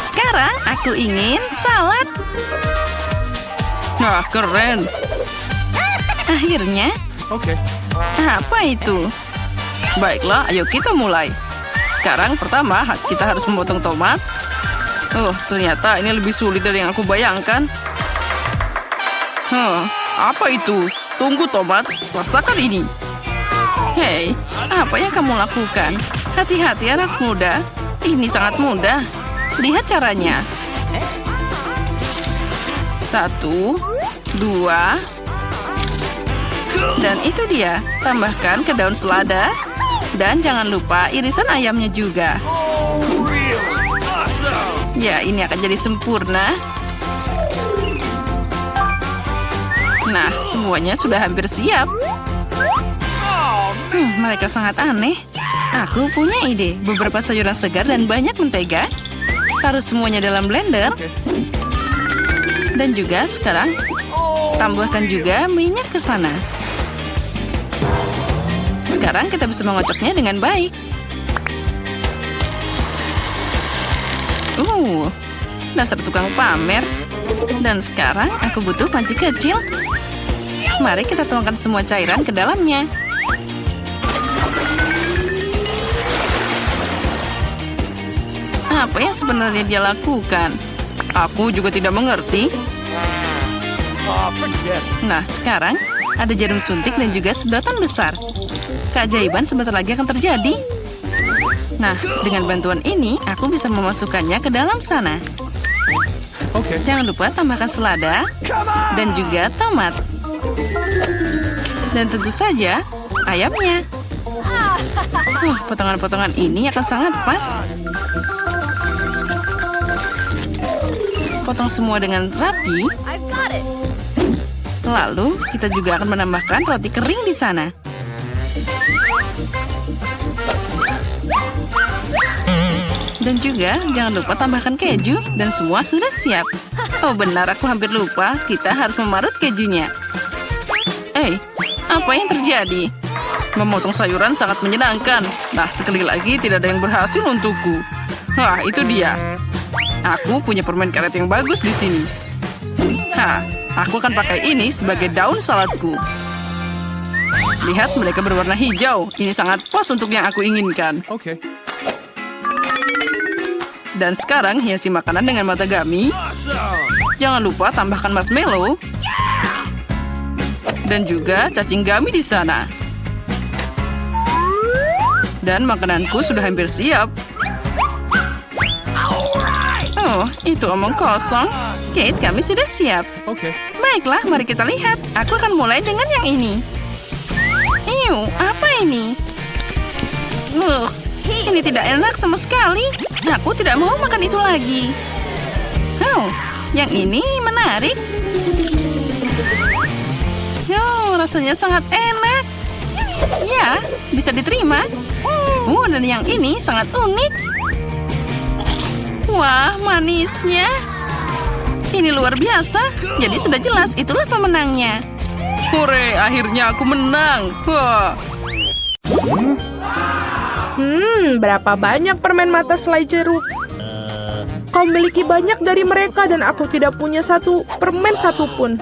Sekarang aku ingin salad. Nah, keren. Akhirnya, Okay. apa itu? Baiklah, ayo kita mulai. Sekarang pertama, kita harus memotong tomat. Ternyata ini lebih sulit dari yang aku bayangkan. Apa itu? Tunggu tomat, rasakan ini. Hei, apa yang kamu lakukan? Hati-hati anak muda. Ini sangat mudah. Lihat caranya. 1, 2. Dan itu dia. Tambahkan ke daun selada. Dan jangan lupa irisan ayamnya juga. Oh, really? Awesome. Ya, ini akan jadi sempurna. Nah, semuanya sudah hampir siap. Mereka sangat aneh. Aku punya ide. Beberapa sayuran segar dan banyak mentega. Taruh semuanya dalam blender. Dan juga sekarang tambahkan juga minyak ke sana. Sekarang kita bisa mengocoknya dengan baik. Dasar tukang pamer. Dan sekarang aku butuh panci kecil. Mari kita tuangkan semua cairan ke dalamnya. Apa yang sebenarnya dia lakukan? Aku juga tidak mengerti. Oh, forget it. Nah, sekarang ada jarum suntik dan juga sedotan besar. Keajaiban sebentar lagi akan terjadi. Nah, dengan bantuan ini, aku bisa memasukkannya ke dalam sana. Okay. Jangan lupa tambahkan selada dan juga tomat. Dan tentu saja, ayamnya. Potongan-potongan ini akan sangat pas. Potong semua dengan rapi. Lalu, kita juga akan menambahkan roti kering di sana. Dan juga, jangan lupa tambahkan keju. Dan semua sudah siap. Oh benar, aku hampir lupa. Kita harus memarut kejunya. Apa yang terjadi? Memotong sayuran sangat menyenangkan. Nah, sekali lagi tidak ada yang berhasil untukku. Wah, itu dia. Aku punya permen karet yang bagus di sini. Aku akan pakai ini sebagai daun saladku. Lihat, mereka berwarna hijau. Ini sangat pas untuk yang aku inginkan. Okay. Dan sekarang hiasi makanan dengan matagami. Awesome. Jangan lupa tambahkan marshmallow. Dan juga cacing gami di sana. Dan makananku sudah hampir siap. Oh, itu omong kosong. Kate, kami sudah siap. Okay. Baiklah, mari kita lihat. Aku akan mulai dengan yang ini. Apa ini? Ini tidak enak sama sekali. Aku tidak mau makan itu lagi. Yang ini menarik. Rasanya sangat enak. Ya, bisa diterima. Dan yang ini sangat unik. Wah, manisnya. Ini luar biasa. Jadi sudah jelas itulah pemenangnya. Hore, akhirnya aku menang. Wah. Berapa banyak permen mata selai jeruk? Kau memiliki banyak dari mereka dan aku tidak punya satu permen satupun.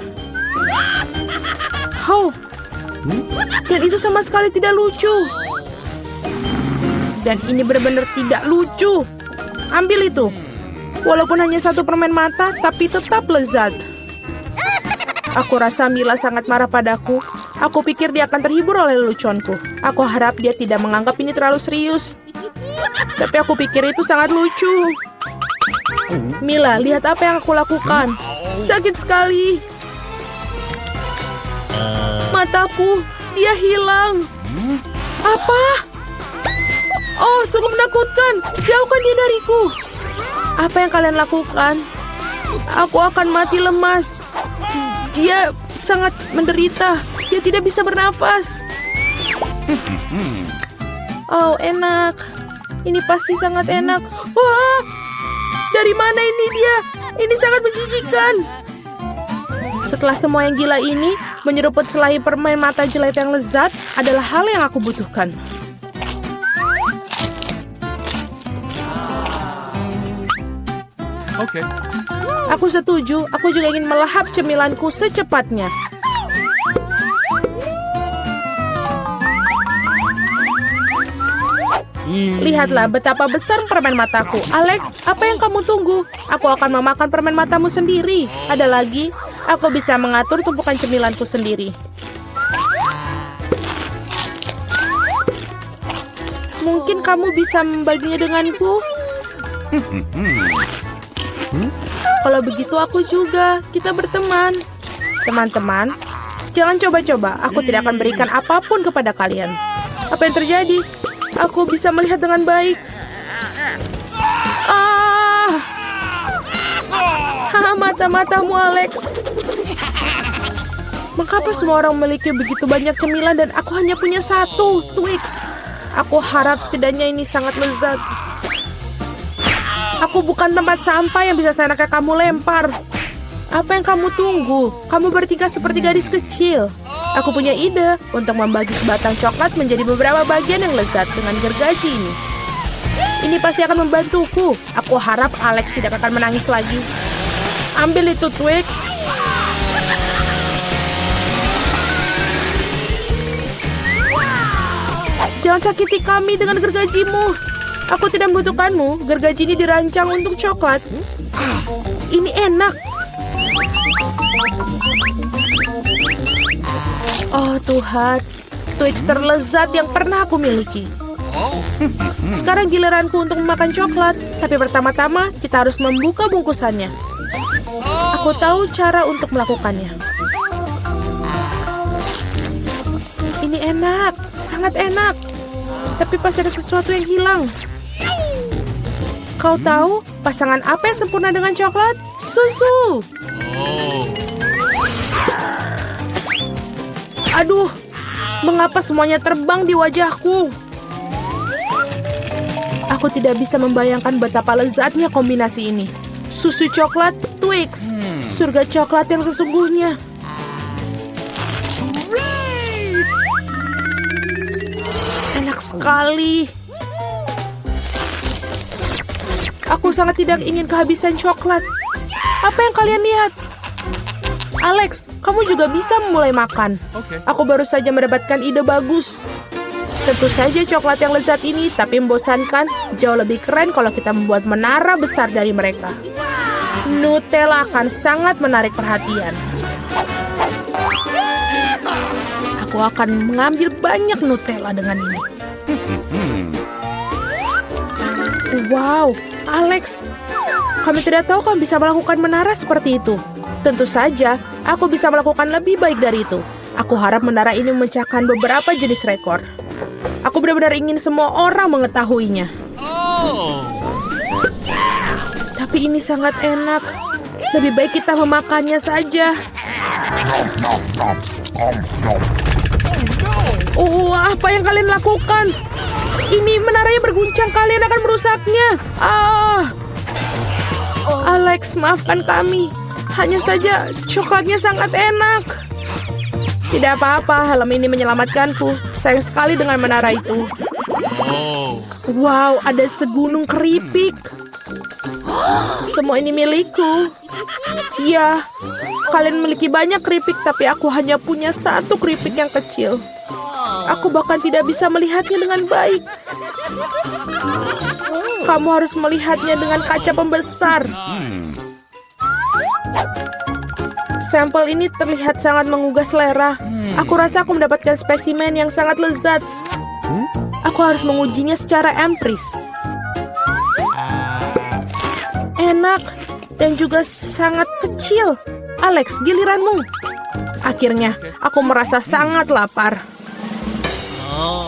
Dan itu sama sekali tidak lucu. Dan ini benar-benar tidak lucu. Ambil itu. Walaupun hanya satu permen mata, tapi tetap lezat. Aku rasa Mila sangat marah padaku. Aku pikir dia akan terhibur oleh leluconku. Aku harap dia tidak menganggap ini terlalu serius. Tapi aku pikir itu sangat lucu. Mila, lihat apa yang aku lakukan. Sakit sekali. Mataku, dia hilang. Apa? Oh, sungguh menakutkan. Jauhkan dia dariku. Apa yang kalian lakukan? Aku akan mati lemas. Dia sangat menderita. Dia tidak bisa bernafas. Oh, enak. Ini pasti sangat enak. Wah, dari mana ini dia? Ini sangat menjijikan. Setelah semua yang gila ini, menyeruput selai permen mata jelek yang lezat adalah hal yang aku butuhkan. Okay. Aku setuju, aku juga ingin melahap cemilanku secepatnya. Lihatlah betapa besar permen mataku. Alex, apa yang kamu tunggu? Aku akan memakan permen matamu sendiri. Ada lagi, aku bisa mengatur tumpukan cemilanku sendiri. Mungkin kamu bisa membaginya denganku? Kalau begitu aku juga. Kita berteman. Teman-teman, jangan coba-coba. Aku tidak akan berikan apapun kepada kalian. Apa yang terjadi? Aku bisa melihat dengan baik. Mata-matamu, Alex. Mengapa semua orang memiliki begitu banyak cemilan dan aku hanya punya satu, Twix? Aku harap setidaknya ini sangat lezat. Aku bukan tempat sampah yang bisa seenaknya kamu lempar. Apa yang kamu tunggu? Kamu bertingkah seperti gadis kecil. Aku punya ide untuk membagi sebatang coklat menjadi beberapa bagian yang lezat dengan gergaji ini. Ini pasti akan membantuku. Aku harap Alex tidak akan menangis lagi. Ambil itu, Twix. Jangan sakiti kami dengan gergajimu. Aku tidak membutuhkanmu. Gergaji ini dirancang untuk coklat. Ini enak. Oh Tuhan, Twix terlezat yang pernah aku miliki. Sekarang giliranku untuk memakan coklat. Tapi pertama-tama kita harus membuka bungkusannya. Aku tahu cara untuk melakukannya. Ini enak, sangat enak. Tapi pasti ada sesuatu yang hilang. Kau tahu pasangan apa yang sempurna dengan coklat? Susu. Aduh, mengapa semuanya terbang di wajahku? Aku tidak bisa membayangkan betapa lezatnya kombinasi ini. Susu coklat, Twix. Surga coklat yang sesungguhnya. Enak sekali. Aku sangat tidak ingin kehabisan coklat. Apa yang kalian lihat? Alex, kamu juga bisa mulai makan. Aku baru saja mendapatkan ide bagus. Tentu saja coklat yang lezat ini, tapi membosankan. Jauh lebih keren kalau kita membuat menara besar dari mereka. Nutella akan sangat menarik perhatian. Aku akan mengambil banyak Nutella dengan ini. Wow, Alex, kami tidak tahu kamu bisa melakukan menara seperti itu. Tentu saja, aku bisa melakukan lebih baik dari itu. Aku harap menara ini memecahkan beberapa jenis rekor. Aku benar-benar ingin semua orang mengetahuinya. Tapi ini sangat enak. Lebih baik kita memakannya saja. Oh, apa yang kalian lakukan? Ini menaranya berguncang, kalian akan merusaknya. Alex, maafkan kami. Hanya saja coklatnya sangat enak. Tidak apa-apa, helm ini menyelamatkanku. Sayang sekali dengan menara itu. Wow, ada segunung keripik. Semua ini milikku. Ya, kalian memiliki banyak keripik, tapi aku hanya punya satu keripik yang kecil. Aku bahkan tidak bisa melihatnya dengan baik. Kamu harus melihatnya dengan kaca pembesar. Sampel ini terlihat sangat menggugah selera. Aku rasa aku mendapatkan spesimen yang sangat lezat. Aku harus mengujinya secara empiris. Enak dan juga sangat kecil. Alex, giliranmu. Akhirnya, aku merasa sangat lapar.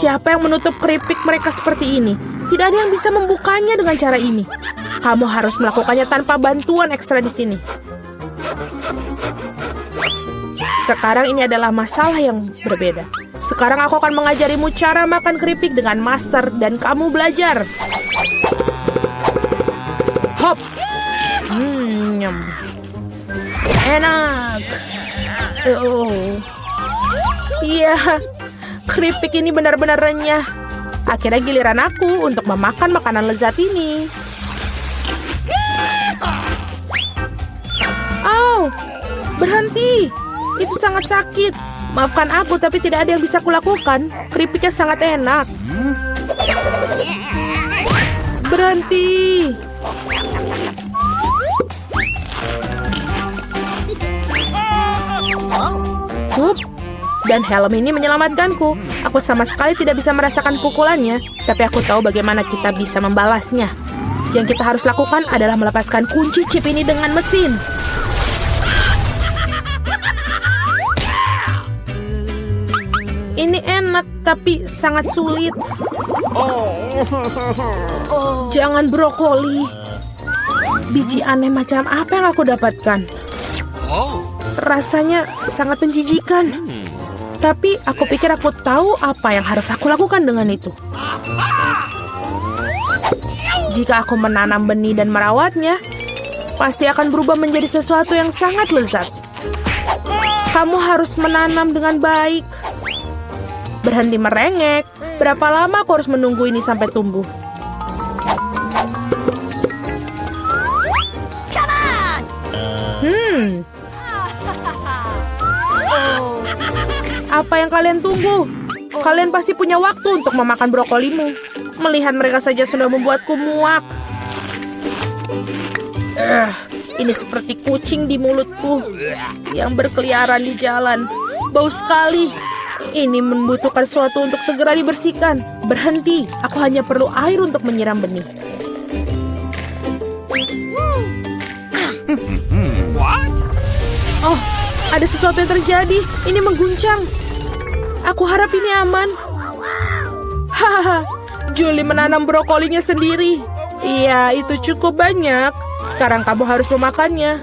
Siapa yang menutup keripik mereka seperti ini? Tidak ada yang bisa membukanya dengan cara ini. Kamu harus melakukannya tanpa bantuan ekstra di sini. Sekarang ini adalah masalah yang berbeda. Sekarang aku akan mengajarimu cara makan keripik dengan master dan kamu belajar. Hop. Nyam. Enak. Oh. Iya. Keripik ini benar-benar renyah. Akhirnya giliran aku untuk memakan makanan lezat ini. Oh, berhenti. Itu sangat sakit. Maafkan aku, tapi tidak ada yang bisa kulakukan. Keripiknya sangat enak. Berhenti. Hup. Dan helm ini menyelamatkanku. Aku sama sekali tidak bisa merasakan pukulannya, tapi aku tahu bagaimana kita bisa membalasnya. Yang kita harus lakukan adalah melepaskan kunci chip ini dengan mesin. Ini enak, tapi sangat sulit. Jangan brokoli. Biji aneh macam apa yang aku dapatkan? Rasanya sangat menjijikan. Tapi aku pikir aku tahu apa yang harus aku lakukan dengan itu. Jika aku menanam benih dan merawatnya, pasti akan berubah menjadi sesuatu yang sangat lezat. Kamu harus menanam dengan baik. Berhenti merengek. Berapa lama aku harus menunggu ini sampai tumbuh? Apa yang kalian tunggu? Kalian pasti punya waktu untuk memakan brokolimu. Melihat mereka saja sudah membuatku muak. Ini seperti kucing di mulutku yang berkeliaran di jalan. Bau sekali. Ini membutuhkan sesuatu untuk segera dibersihkan. Berhenti, aku hanya perlu air untuk menyiram benih. What? Oh, ada sesuatu yang terjadi. Ini mengguncang. Aku harap ini aman. Hahaha, Julie menanam brokolinya sendiri. Iya, itu cukup banyak. Sekarang kamu harus memakannya.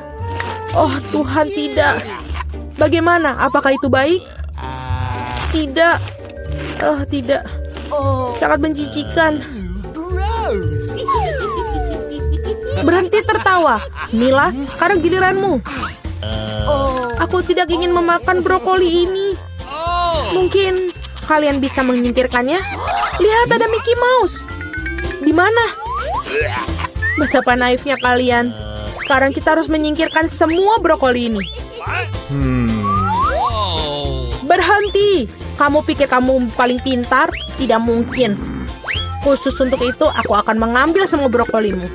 Oh Tuhan, tidak. Bagaimana? Apakah itu baik? Tidak. Oh, tidak. Sangat menjijikan. Berhenti tertawa. Mila, sekarang giliranmu. Aku tidak ingin memakan brokoli ini. Mungkin kalian bisa menyingkirkannya? Lihat, ada Mickey Mouse. Di mana? Betapa naifnya kalian. Sekarang kita harus menyingkirkan semua brokoli ini. Berhenti. Kamu pikir kamu paling pintar? Tidak mungkin. Khusus untuk itu, aku akan mengambil semua brokolimu.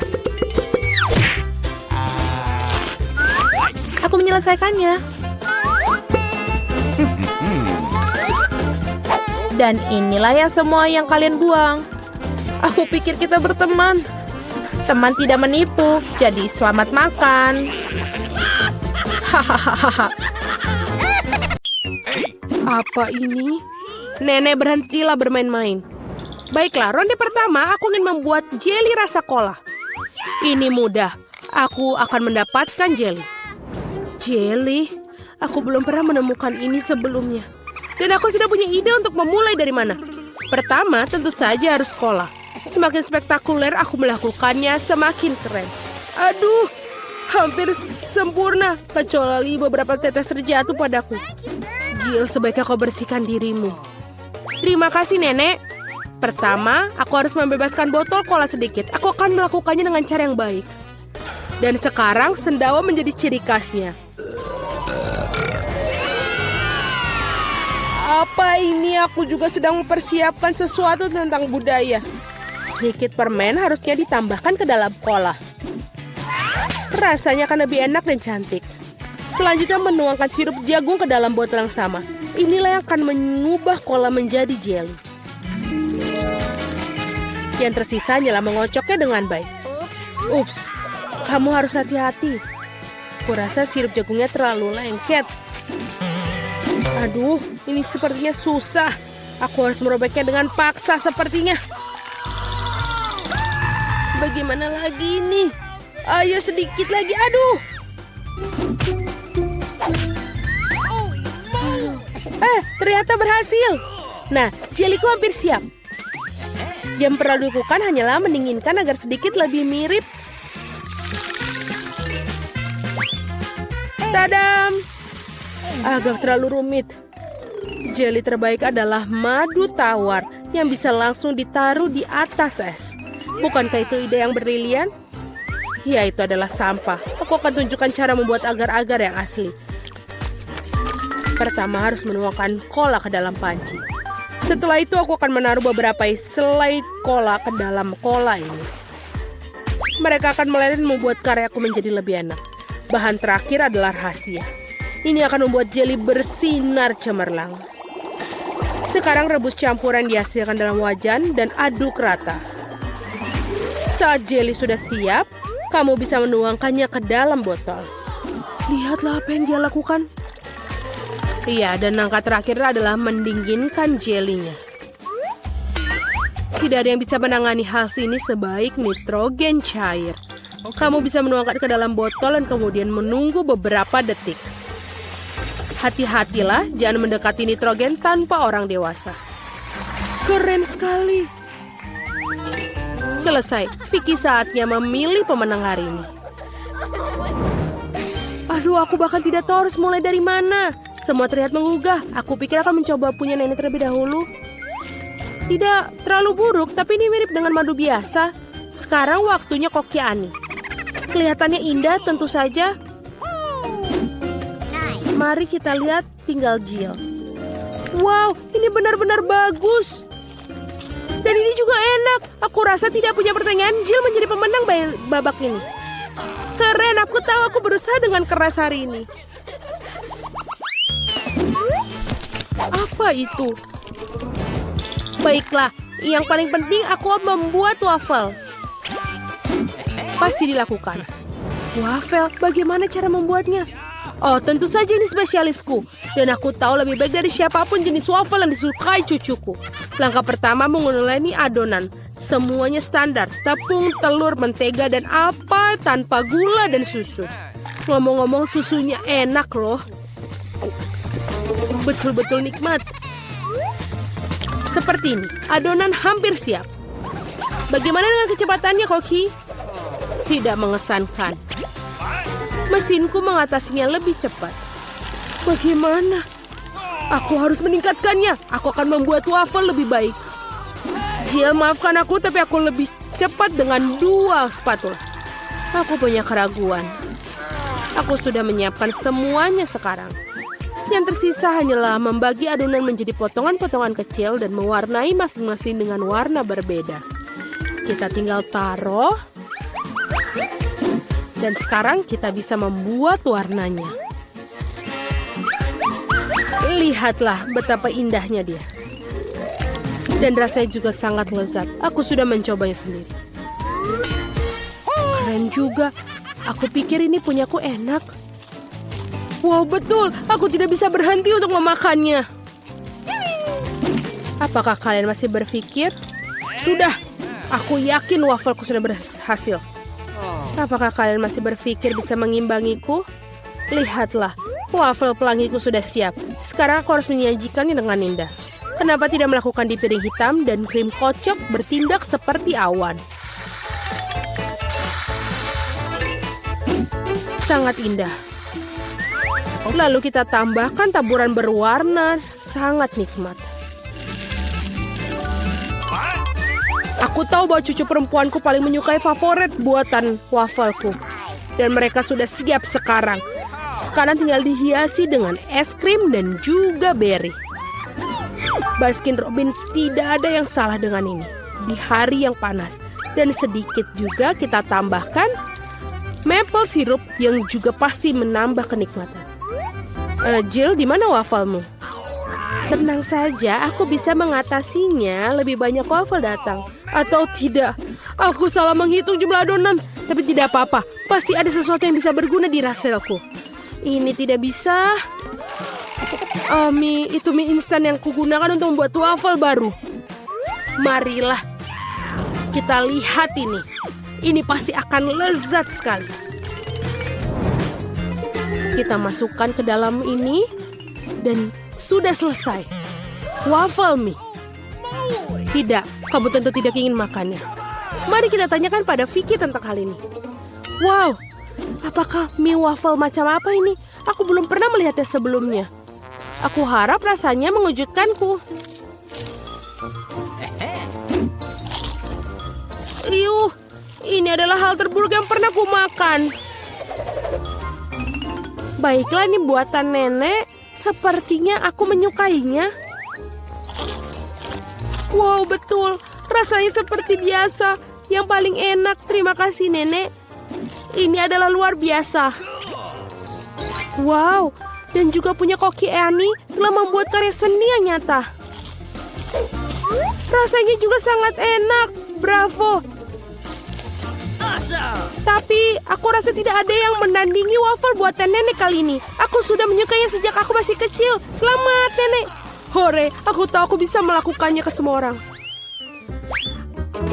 Aku menyelesaikannya. Dan inilah yang semua yang kalian buang. Aku pikir kita berteman. Teman tidak menipu, jadi selamat makan. Hahaha. Apa ini? Nenek, berhentilah bermain-main. Baiklah, ronde pertama aku ingin membuat jelly rasa cola. Ini mudah. Aku akan mendapatkan jelly. Jelly? Aku belum pernah menemukan ini sebelumnya. Dan aku sudah punya ide untuk memulai dari mana. Pertama, tentu saja harus sekolah. Semakin spektakuler aku melakukannya, semakin keren. Aduh, hampir sempurna. Kecuali beberapa tetes terjatuh padaku. Jill, sebaiknya kau bersihkan dirimu. Terima kasih, Nenek. Pertama, aku harus membebaskan botol cola sedikit. Aku akan melakukannya dengan cara yang baik. Dan sekarang, sendawa menjadi ciri khasnya. Apa ini? Aku juga sedang mempersiapkan sesuatu tentang budaya. Sedikit permen harusnya ditambahkan ke dalam cola. Rasanya akan lebih enak dan cantik. Selanjutnya menuangkan sirup jagung ke dalam botol yang sama. Inilah yang akan mengubah cola menjadi jelly. Yang tersisa hanyalah mengocoknya dengan baik. Ups, kamu harus hati-hati. Kurasa sirup jagungnya terlalu lengket. Aduh, ini sepertinya susah. Aku harus merobeknya dengan paksa sepertinya. Bagaimana lagi ini? Ayo sedikit lagi, aduh. Ternyata berhasil. Nah, jeliku hampir siap. Yang perlu dilakukan hanyalah mendinginkan agar sedikit lebih mirip. Tadam! Agak terlalu rumit. Jelly terbaik adalah madu tawar yang bisa langsung ditaruh di atas es. Bukankah itu ide yang brilian? Ya, itu adalah sampah. Aku akan tunjukkan cara membuat agar-agar yang asli. Pertama harus menuangkan cola ke dalam panci. Setelah itu aku akan menaruh beberapa selai cola ke dalam cola ini. Mereka akan meleleh membuat karyaku menjadi lebih enak. Bahan terakhir adalah rahasia. Ini akan membuat jelly bersinar cemerlang. Sekarang rebus campuran dihasilkan dalam wajan dan aduk rata. Saat jelly sudah siap, kamu bisa menuangkannya ke dalam botol. Lihatlah apa yang dia lakukan. Iya, dan langkah terakhir adalah mendinginkan jelinya. Tidak ada yang bisa menangani hal ini sebaik nitrogen cair. Kamu bisa menuangkan ke dalam botol dan kemudian menunggu beberapa detik. Hati-hatilah, jangan mendekati nitrogen tanpa orang dewasa. Keren sekali. Selesai, Vicky saatnya memilih pemenang hari ini. Aduh, aku bahkan tidak tahu harus mulai dari mana. Semua terlihat menggugah. Aku pikir akan mencoba punya nenek terlebih dahulu. Tidak terlalu buruk, tapi ini mirip dengan madu biasa. Sekarang waktunya kokiani. Kelihatannya indah tentu saja. Mari kita lihat tinggal Jill. Wow, ini benar-benar bagus. Dan ini juga enak. Aku rasa tidak punya pertanyaan, Jill menjadi pemenang babak ini. Keren, aku tahu aku berusaha dengan keras hari ini. Apa itu? Baiklah, yang paling penting aku membuat waffle. Pasti dilakukan. Waffle, bagaimana cara membuatnya? Oh, tentu saja ini spesialisku. Dan aku tahu lebih baik dari siapapun jenis waffle yang disukai cucuku. Langkah pertama menguleni adonan. Semuanya standar. Tepung, telur, mentega, dan apa tanpa gula dan susu. Ngomong-ngomong, susunya enak loh. Betul-betul nikmat. Seperti ini, adonan hampir siap. Bagaimana dengan kecepatannya, Koki? Tidak mengesankan. Mesinku mengatasinya lebih cepat. Bagaimana? Aku harus meningkatkannya. Aku akan membuat waffle lebih baik. Jill, maafkan aku, tapi aku lebih cepat dengan 2 spatula. Aku punya keraguan. Aku sudah menyiapkan semuanya sekarang. Yang tersisa hanyalah membagi adonan menjadi potongan-potongan kecil dan mewarnai masing-masing dengan warna berbeda. Kita tinggal taruh. Dan sekarang kita bisa membuat warnanya. Lihatlah betapa indahnya dia. Dan rasanya juga sangat lezat. Aku sudah mencobanya sendiri. Keren juga. Aku pikir ini punyaku enak. Wow, betul. Aku tidak bisa berhenti untuk memakannya. Apakah kalian masih berpikir? Sudah. Aku yakin wafelku sudah berhasil. Apakah kalian masih berpikir bisa mengimbangiku? Lihatlah, waffle pelangiku sudah siap. Sekarang aku harus menyajikannya dengan indah. Kenapa tidak melakukan di piring hitam dan krim kocok bertindak seperti awan? Sangat indah. Lalu kita tambahkan taburan berwarna, sangat nikmat. Aku tahu bahwa cucu perempuanku paling menyukai favorit buatan wafelku. Dan mereka sudah siap sekarang. Sekarang tinggal dihiasi dengan es krim dan juga beri. Baskin Robbins, tidak ada yang salah dengan ini. Di hari yang panas. Dan sedikit juga kita tambahkan maple syrup yang juga pasti menambah kenikmatan. Jill, di mana wafelmu? Tenang saja, aku bisa mengatasinya. Lebih banyak waffle datang. Atau tidak, aku salah menghitung jumlah adonan. Tapi tidak apa-apa, pasti ada sesuatu yang bisa berguna di raselku. Ini tidak bisa. Itu mie instan yang kugunakan untuk membuat waffle baru. Marilah kita lihat ini. Ini pasti akan lezat sekali. Kita masukkan ke dalam ini dan sudah selesai. Waffle mie. Tidak, kamu tentu tidak ingin makannya. Mari kita tanyakan pada Vicky tentang hal ini. Wow, apakah mie waffle macam apa ini? Aku belum pernah melihatnya sebelumnya. Aku harap rasanya mengejutkanku. Ini adalah hal terburuk yang pernah ku makan. Baiklah, ini buatan nenek. Sepertinya aku menyukainya. Wow, betul. Rasanya seperti biasa. Yang paling enak. Terima kasih, nenek. Ini adalah luar biasa. Wow, dan juga punya Koki Annie telah membuat karya seni yang nyata. Rasanya juga sangat enak. Bravo. Tapi aku rasa tidak ada yang menandingi waffle buatan nenek kali ini. Aku sudah menyukainya sejak aku masih kecil. Selamat, nenek. Hore, aku tahu aku bisa melakukannya ke semua orang.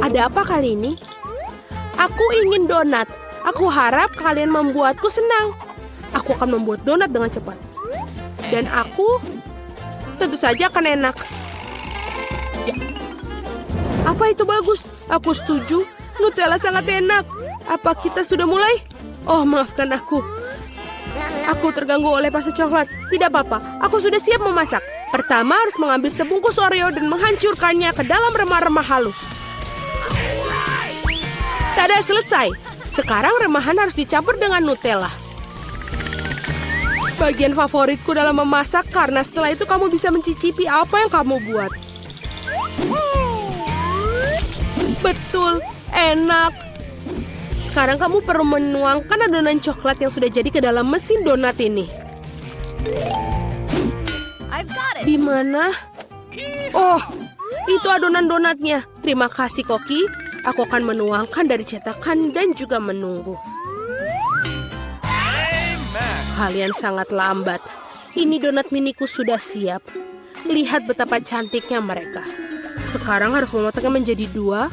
Ada apa kali ini? Aku ingin donat. Aku harap kalian membuatku senang. Aku akan membuat donat dengan cepat. Dan aku tentu saja akan enak. Ya. Apa itu bagus? Aku setuju. Nutella sangat enak. Apa kita sudah mulai? Oh, maafkan aku. Aku terganggu oleh pasta coklat. Tidak apa-apa, aku sudah siap memasak. Pertama harus mengambil sebungkus Oreo dan menghancurkannya ke dalam remah-remah halus. Tada, selesai. Sekarang remahan harus dicampur dengan Nutella. Bagian favoritku dalam memasak karena setelah itu kamu bisa mencicipi apa yang kamu buat. Betul, enak. Sekarang kamu perlu menuangkan adonan coklat yang sudah jadi ke dalam mesin donat ini. Di mana? Oh, itu adonan donatnya. Terima kasih, Koki. Aku akan menuangkan dari cetakan dan juga menunggu. Kalian sangat lambat. Ini donat miniku sudah siap. Lihat betapa cantiknya mereka. Sekarang harus memotongnya menjadi 2.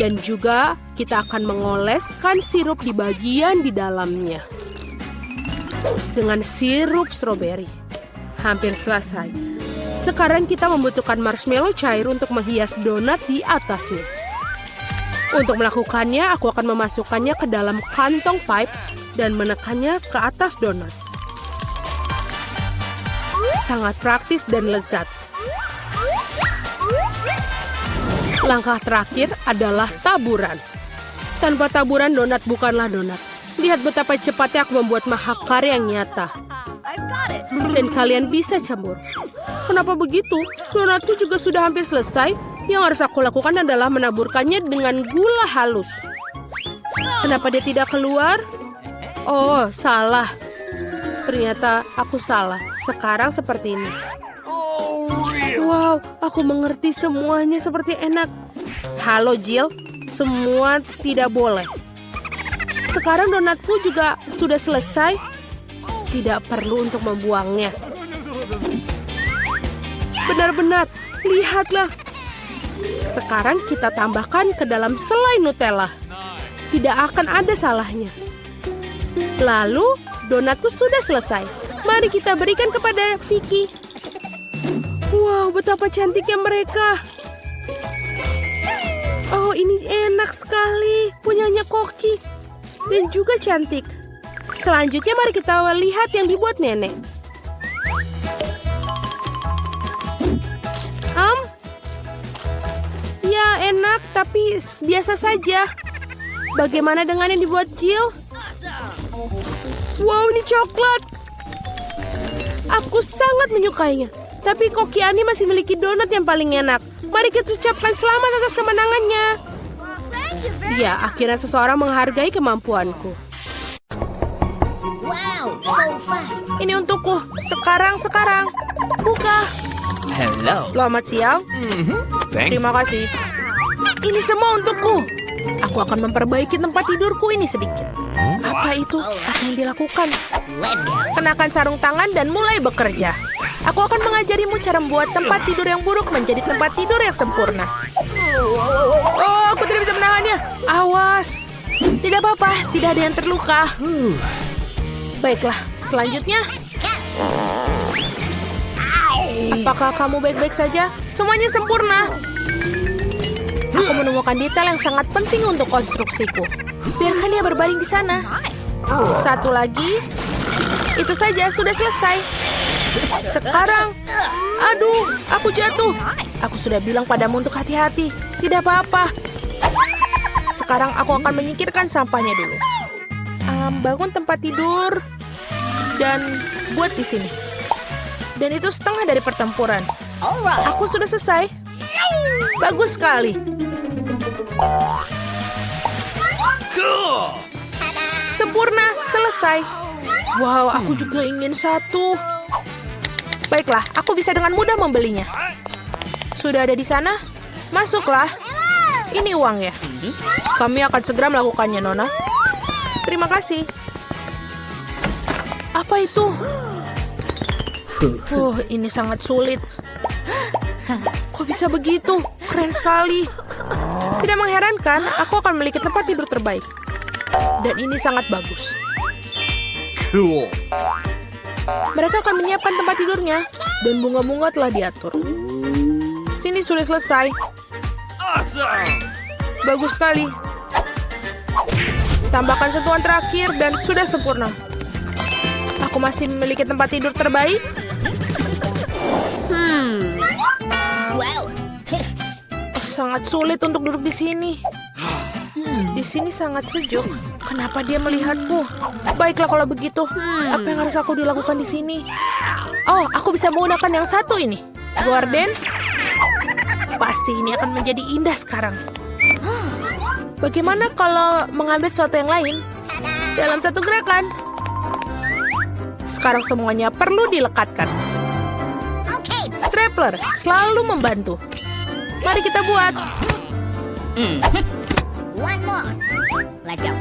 Dan juga kita akan mengoleskan sirup di bagian di dalamnya. Dengan sirup stroberi. Hampir selesai. Sekarang kita membutuhkan marshmallow cair untuk menghias donat di atasnya. Untuk melakukannya, aku akan memasukkannya ke dalam kantong pipe dan menekannya ke atas donat. Sangat praktis dan lezat. Langkah terakhir adalah taburan. Tanpa taburan, donat bukanlah donat. Lihat betapa cepatnya aku membuat mahakarya yang nyata. Dan kalian bisa campur. Kenapa begitu? Donatku juga sudah hampir selesai. Yang harus aku lakukan adalah menaburkannya dengan gula halus. Kenapa dia tidak keluar? Oh, salah. Ternyata aku salah. Sekarang seperti ini. Wow, aku mengerti semuanya seperti enak. Halo, Jill. Semua tidak boleh. Sekarang donatku juga sudah selesai. Tidak perlu untuk membuangnya. Benar-benar, lihatlah. Sekarang kita tambahkan ke dalam selai Nutella. Tidak akan ada salahnya. Lalu, donatku sudah selesai. Mari kita berikan kepada Vicky. Wow, betapa cantiknya mereka. Oh, ini enak sekali. Punyanya Koki. Dan juga cantik. Selanjutnya mari kita lihat yang dibuat nenek. Ya, enak, tapi biasa saja. Bagaimana dengan yang dibuat Jill? Wow, ini coklat. Aku sangat menyukainya. Tapi Koki Ani masih memiliki donat yang paling enak. Mari kita ucapkan selamat atas kemenangannya. Ya, akhirnya seseorang menghargai kemampuanku. Wow, so fast. Ini untukku. Sekarang. Buka. Hello. Selamat siang. Thank you. Terima kasih. Ini semua untukku. Aku akan memperbaiki tempat tidurku ini sedikit. Apa itu? Apa yang dilakukan? Let's go. Kenakan sarung tangan dan mulai bekerja. Aku akan mengajarimu cara membuat tempat tidur yang buruk menjadi tempat tidur yang sempurna. Oh, aku tidak bisa menahannya. Awas. Tidak apa-apa, tidak ada yang terluka. Baiklah, selanjutnya. Apakah kamu baik-baik saja? Semuanya sempurna. Aku menemukan detail yang sangat penting untuk konstruksiku. Biarkan dia berbaring di sana. Satu lagi. Itu saja, sudah selesai. Sekarang. Aduh, aku jatuh. Aku sudah bilang padamu untuk hati-hati. Tidak apa-apa. Sekarang aku akan menyingkirkan sampahnya dulu. Bangun tempat tidur. Dan buat di sini. Dan itu setengah dari pertempuran. Alright. Aku sudah selesai. Bagus sekali. Cool. Sempurna, selesai. Wow, aku juga ingin satu. Baiklah, aku bisa dengan mudah membelinya. Sudah ada di sana? Masuklah. Ini uang ya. Kami akan segera melakukannya, Nona. Terima kasih. Apa itu? Ini sangat sulit. Kok bisa begitu? Keren sekali. Tidak mengherankan, aku akan memiliki tempat tidur terbaik. Dan ini sangat bagus. Cool. Mereka akan menyiapkan tempat tidurnya. Dan bunga-bunga telah diatur. Sini sudah selesai. Awesome. Bagus sekali. Tambahkan sentuhan terakhir dan sudah sempurna. Aku masih memiliki tempat tidur terbaik. Wow. Sangat sulit untuk duduk di sini. Di sini sangat sejuk. Kenapa dia melihatku? Baiklah kalau begitu. Apa yang harus aku dilakukan di sini? Oh, aku bisa menggunakan yang satu ini. Gordon. Pasti ini akan menjadi indah sekarang. Bagaimana kalau mengambil sesuatu yang lain dalam satu gerakan? Sekarang semuanya perlu dilekatkan. Stapler selalu membantu. Mari kita buat. One more. Let's go.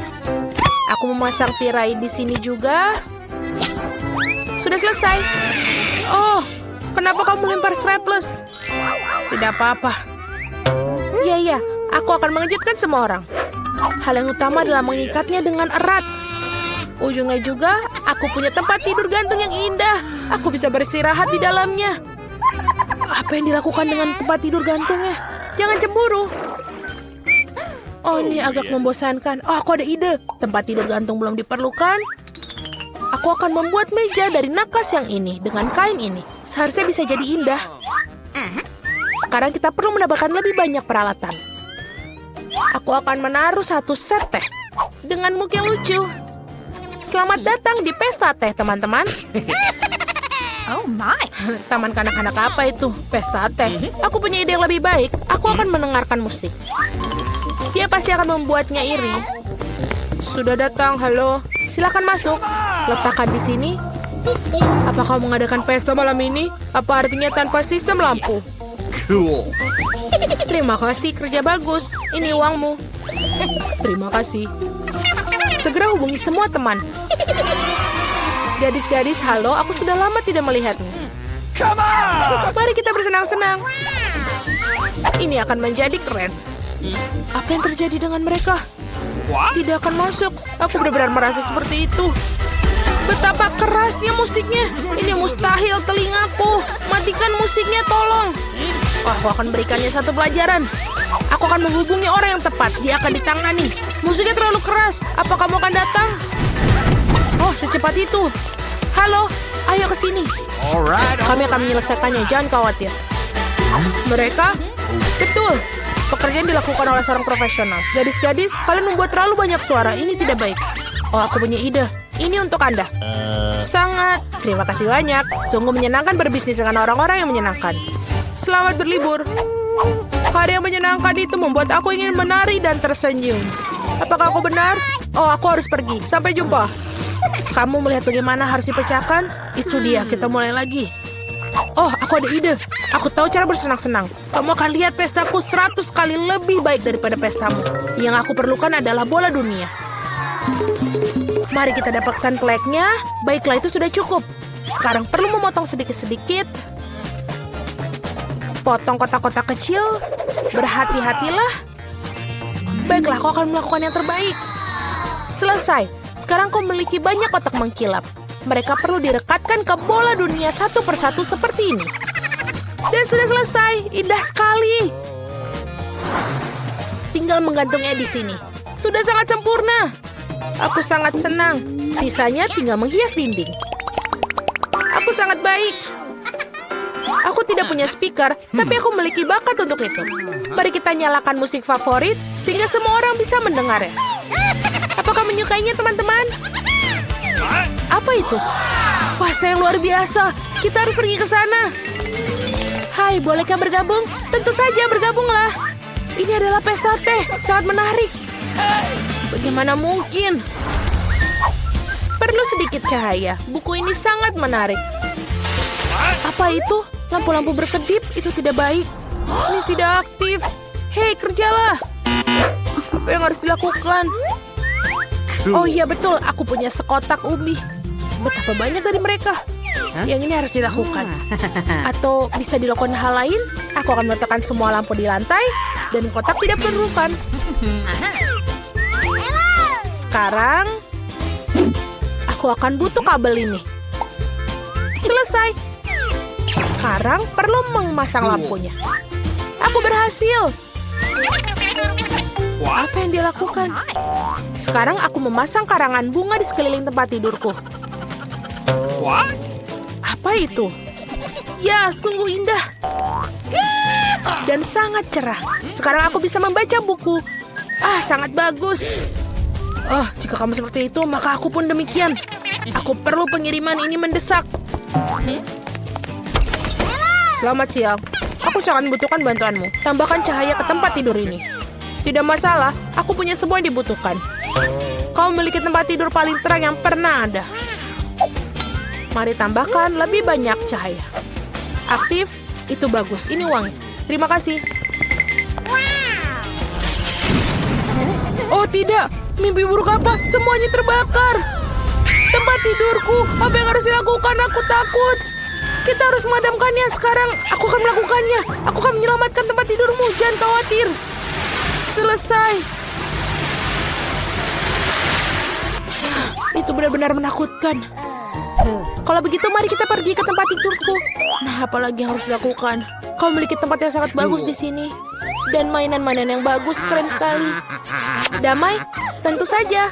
Aku memasang tirai di sini juga. Sudah selesai. Oh, kenapa kamu lempar strapless? Tidak apa-apa. Iya, aku akan mengejutkan semua orang. Hal yang utama adalah mengikatnya dengan erat. Ujungnya juga, aku punya tempat tidur gantung yang indah. Aku bisa beristirahat di dalamnya. Apa yang dilakukan dengan tempat tidur gantungnya? Jangan cemburu. Oh, ini agak membosankan. Oh, aku ada ide. Tempat tidur gantung belum diperlukan. Aku akan membuat meja dari nakas yang ini dengan kain ini. Seharusnya bisa jadi indah. Sekarang kita perlu mendapatkan lebih banyak peralatan. Aku akan menaruh satu set teh dengan mug yang lucu. Selamat datang di pesta teh, teman-teman. Oh my. Taman kanak-kanak apa itu? Pesta teh. Aku punya ide yang lebih baik. Aku akan mendengarkan musik. Dia pasti akan membuatnya iri. Sudah datang, halo. Silakan masuk. Letakkan di sini. Apa kau mengadakan pesta malam ini? Apa artinya tanpa sistem lampu? Cool. Terima kasih, kerja bagus. Ini uangmu. Terima kasih. Segera hubungi semua teman. Gadis-gadis, halo. Aku sudah lama tidak melihatmu. Come on. Mari kita bersenang-senang. Ini akan menjadi keren. Apa yang terjadi dengan mereka? What? Tidak akan masuk. Aku benar-benar merasa seperti itu. Betapa kerasnya musiknya. Ini mustahil telingaku. Matikan musiknya, tolong. Oh, aku akan berikannya satu pelajaran. Aku akan menghubungi orang yang tepat. Dia akan ditangani. Musiknya terlalu keras. Apa kamu akan datang? Oh, secepat itu. Halo, ayo ke sini. Alright. Kami akan menyelesaikannya, jangan khawatir. Mereka? Betul. Pekerjaan dilakukan oleh seorang profesional. Gadis-gadis, kalian membuat terlalu banyak suara. Ini tidak baik. Oh, aku punya ide. Ini untuk Anda. Sangat. Terima kasih banyak. Sungguh menyenangkan berbisnis dengan orang-orang yang menyenangkan. Selamat berlibur. Hari yang menyenangkan itu membuat aku ingin menari dan tersenyum. Apakah aku benar? Oh, aku harus pergi. Sampai jumpa. Kamu melihat bagaimana harus dipecahkan? Itu dia, kita mulai lagi. Oh, aku ada ide. Aku tahu cara bersenang-senang. Kamu akan lihat pestaku 100 kali lebih baik daripada pestamu. Yang aku perlukan adalah bola dunia. Mari kita dapatkan flagnya. Baiklah, itu sudah cukup. Sekarang perlu memotong sedikit-sedikit. Potong kotak-kotak kecil. Berhati-hatilah. Baiklah, kau akan melakukan yang terbaik. Selesai. Sekarang kau memiliki banyak kotak mengkilap. Mereka perlu direkatkan ke bola dunia satu persatu seperti ini. Dan sudah selesai. Indah sekali. Tinggal menggantungnya di sini. Sudah sangat sempurna. Aku sangat senang. Sisanya tinggal menghias dinding. Aku sangat baik. Aku tidak punya speaker, tapi aku memiliki bakat untuk itu. Mari kita nyalakan musik favorit, sehingga semua orang bisa mendengarnya. Apakah menyukainya, teman-teman? Apa itu? Wah, yang luar biasa. Kita harus pergi ke sana. Hai, bolehkah bergabung? Tentu saja, bergabunglah. Ini adalah pesta teh, sangat menarik. Bagaimana mungkin? Perlu sedikit cahaya. Buku ini sangat menarik. Apa itu? Lampu-lampu berkedip, itu tidak baik. Ini tidak aktif. Hei, kerjalah. Apa yang harus dilakukan? Oh iya betul, aku punya sekotak ubi. Betapa banyak dari mereka. Yang ini harus dilakukan. Atau bisa dilakukan hal lain. Aku akan meletakkan semua lampu di lantai. Dan kotak tidak diperlukan. Sekarang aku akan butuh kabel ini. Selesai. Sekarang perlu memasang lampunya. Aku berhasil. Apa yang dia lakukan? Sekarang aku memasang karangan bunga di sekeliling tempat tidurku. What? Apa itu? Ya, sungguh indah. Dan sangat cerah. Sekarang aku bisa membaca buku. Ah, sangat bagus. Oh, jika kamu seperti itu, maka aku pun demikian. Aku perlu pengiriman ini mendesak. Selamat siang. Aku sangat membutuhkan bantuanmu. Tambahkan cahaya ke tempat tidur ini. Tidak masalah, aku punya semua yang dibutuhkan. Kau memiliki tempat tidur paling terang yang pernah ada. Mari tambahkan lebih banyak cahaya. Aktif, itu bagus. Ini uang. Terima kasih. Oh tidak, mimpi buruk apa? Semuanya terbakar. Tempat tidurku, apa yang harus dilakukan? Aku takut. Kita harus memadamkannya sekarang. Aku akan melakukannya. Aku akan menyelamatkan tempat tidurmu. Jangan khawatir. Selesai. Itu benar-benar menakutkan. Kalau begitu, mari kita pergi ke tempat tidurku. Nah, apalagi yang harus dilakukan? Kau memiliki tempat yang sangat bagus di sini. Dan mainan-mainan yang bagus, keren sekali. Damai? Tentu saja.